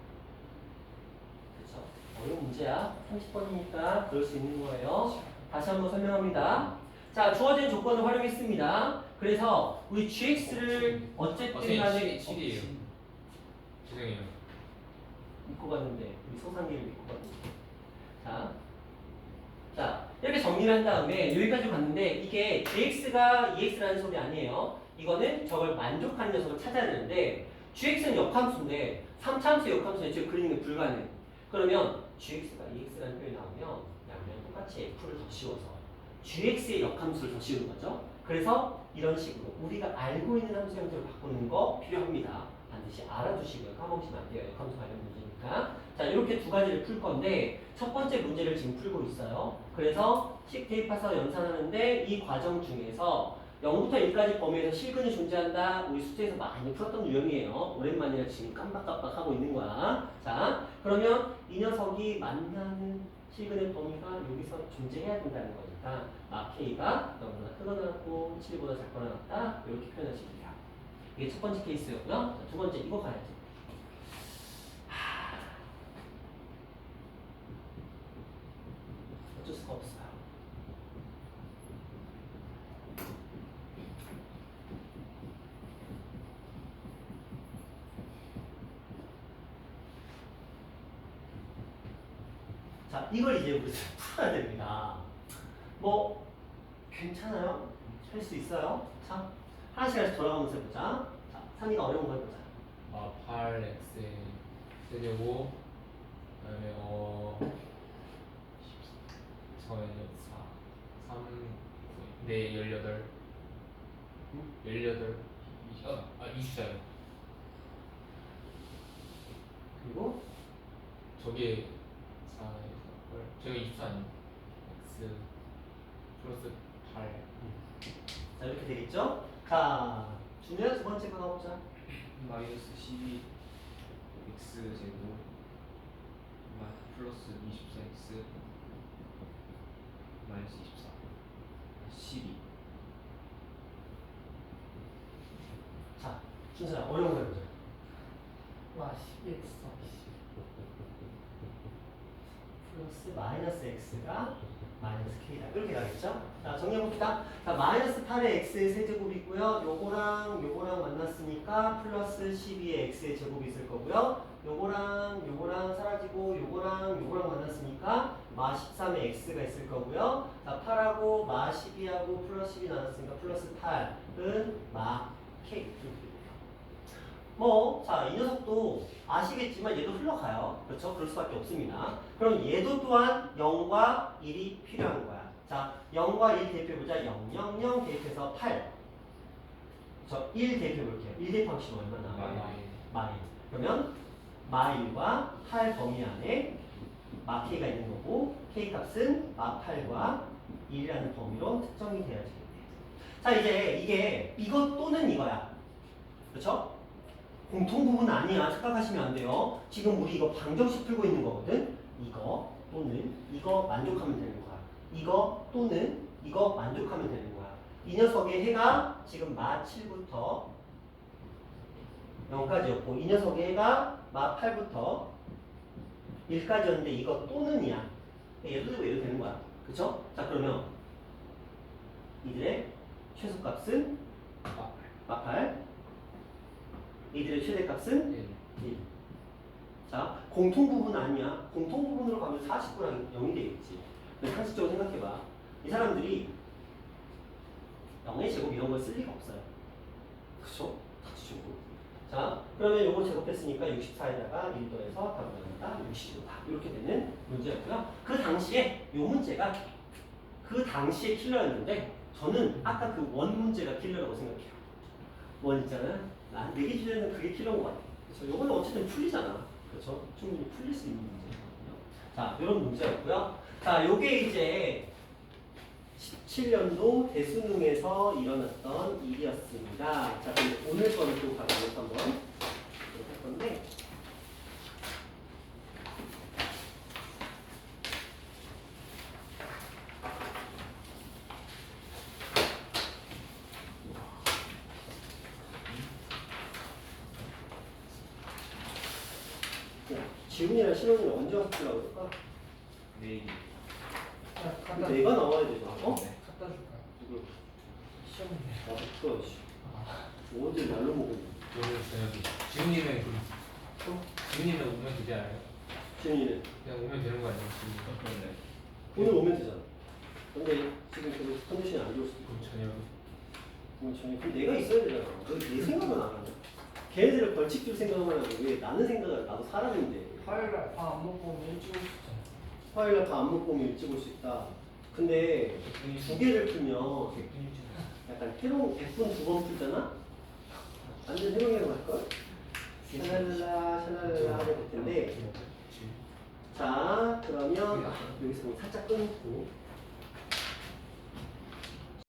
그렇죠? 어려운 문제야. 30번이니까 그럴 수 있는 거예요. 다시 한번 설명합니다. 자, 주어진 조건을 활용했습니다. 그래서 우리 gx를 어쨌든 간에 7이에요. 죄송해요. 믿고 갔는데 우리 소상기를 믿고 갔는데 자 이렇게 정리를 한 다음에 여기까지 갔는데 이게 gx가 ex라는 소리 아니에요. 이거는 저걸 만족하는 녀석을 찾아야 되는데 gx는 역함수인데 3차함수 역함수는 지금 그리는 게 불가능. 그러면 gx가 ex라는 표현이 나오면 양면 똑같이 f를 더 씌워서 gx의 역함수를 더 씌우는 거죠. 그래서 이런 식으로 우리가 알고 있는 함수 형태로 바꾸는 거 필요합니다. 반드시 알아두시고요. 까먹으시면 안 돼요. 역함수 관련 문제니까. 자, 이렇게 두 가지를 풀 건데 첫 번째 문제를 지금 풀고 있어요. 그래서 식 대입해서 연산하는데 이 과정 중에서 0부터 1까지 범위에서 실근이 존재한다. 우리 숙제에서 많이 풀었던 유형이에요. 오랜만이라 지금 깜빡깜빡 하고 있는 거야. 자, 그러면 이 녀석이 만나는 실근의 범위가 여기서 존재해야 된다는 거니까 k가 0보다 크거나 같고 7보다 작거나 같다. 이렇게 표현하시면 돼요. 이게 첫 번째 케이스였고요. 자, 두 번째 이거 가야지. 어쩔 수가 없어요. 자, 이걸 이제 우리 풀어야 됩니다. 뭐 괜찮아요? 할 수 있어요? 자, 하나씩 하나씩 돌아가면서 해보자. 자, 산이가 어려운 거 해보자. 8x 세제곱 그다음에 4 3 네 18 18 이주자요. 그리고 저게 4 제가 이주자 아니에요. x 플러스 8. 자, 이렇게 되겠죠? 자, 준우야 두 번째 거 가보자. 마이너스 12 x 제곱 플러스 24x 마이너스 24 12. 자, 준수야 어려운 거 해보자. 와 12x 플러스 마이너스 x가 마이너스 k다. 이렇게 가겠죠? 자, 정리해봅시다. 자, 마이너스 8의 x의 세제곱이고요. 요거랑 만났으니까 플러스 12의 x의 제곱이 있을 거고요. 요거랑 사라지고 요거랑 만났으니까 마 13의 x가 있을 거고요. 자, 8하고 마 12하고 플러스 12 나눴으니까 플러스 8은 마 k. 자, 이 녀석도 아시겠지만 얘도 흘러가요. 그렇죠? 그럴 수밖에 없습니다. 그럼 얘도 또한 0과 1이 필요한 거야. 자, 0과 1 대입해보자. 0, 0, 0 대입해서 8. 저 1 대입해볼게요. 1 대입하면 얼마나? 마1. 그러면 마1과 8 범위 안에 마 k가 있는 거고 k 값은 마 8과 1이라는 범위로 특정이 되어지겠네요. 자, 이제 이게 이것 또는 이거야. 그렇죠? 공통 부분 아니야. 착각하시면 안 돼요. 지금 우리 이거 방정식 풀고 있는 거거든. 이거 또는 이거 만족하면 되는 거야. 이거 또는 이거 만족하면 되는 거야. 이 녀석의 해가 지금 마 7부터 0까지였고 이 녀석의 해가 마 8부터 1까지였는데 이거 또는이야. 얘도 되고 얘도 되는 거야. 그쵸? 자, 그러면 이들의 최소값은 마 8. 이들의 최대값은 1. 자, 공통 부분 아니야. 공통 부분으로 가면 49랑 0이 되겠지. 근데 상식적으로 생각해봐. 이 사람들이 0의 제곱 이런 걸 쓸 리가 없어요. 그쵸? 같이주고. 자, 그러면 요거 제곱했으니까 64에다가 1 더해서 답을 나온다. 65다. 이렇게 되는 문제였고요. 그 당시에 요 문제가 그 당시에 킬러였는데 저는 아까 그 원 문제가 킬러라고 생각해요. 원 있잖아요. 내 기준에는 그게 킬러인 것 같아요. 그래서 요거는 어쨌든 풀리잖아. 그렇죠? 충분히 풀릴 수 있는 문제거든요. 자, 이런 문제였고요. 자, 요게 이제 17년도 대수능에서 일어났던 일이었습니다. 자, 그럼 오늘 거를 또 가보면서 한번 할 건데. 지훈이랑 신원이는 언제 왔으라고 할까? 내일이. 갖다 내가 나와야 되잖아. 어? 갖다 줄까? 누구? 시험인데. 아, 그거 씨. 어제 날로 먹었네. 오늘 저녁에 지훈이는 지훈이는 오면 되지 않아요? 지훈이는 그냥 오면 되는 거 아니에요? 지훈이? 그렇네. 오늘 오면 되잖아. 근데 지금 그 컨디션이 안 좋을 수도 있고. 그럼 저녁 그럼 내가 있어야 되잖아. 너내 생각은 안 하냐? 걔네들을 벌칙 줄 생각만 하고 왜 나는 생각을 나도 사람인데. 화요일날 밥 안 먹고 오면 일찍 올 수 있잖아. 화요일날 밥 안 먹고 오면 일찍 올 수 있다. 근데 두 개를 풀면 약간 해롱 100분 두 번 풀잖아? 완전 해롱해롱 할걸? 샤랄라 샤랄라 하게 될 텐데 자 그러면 여기서 살짝 끊고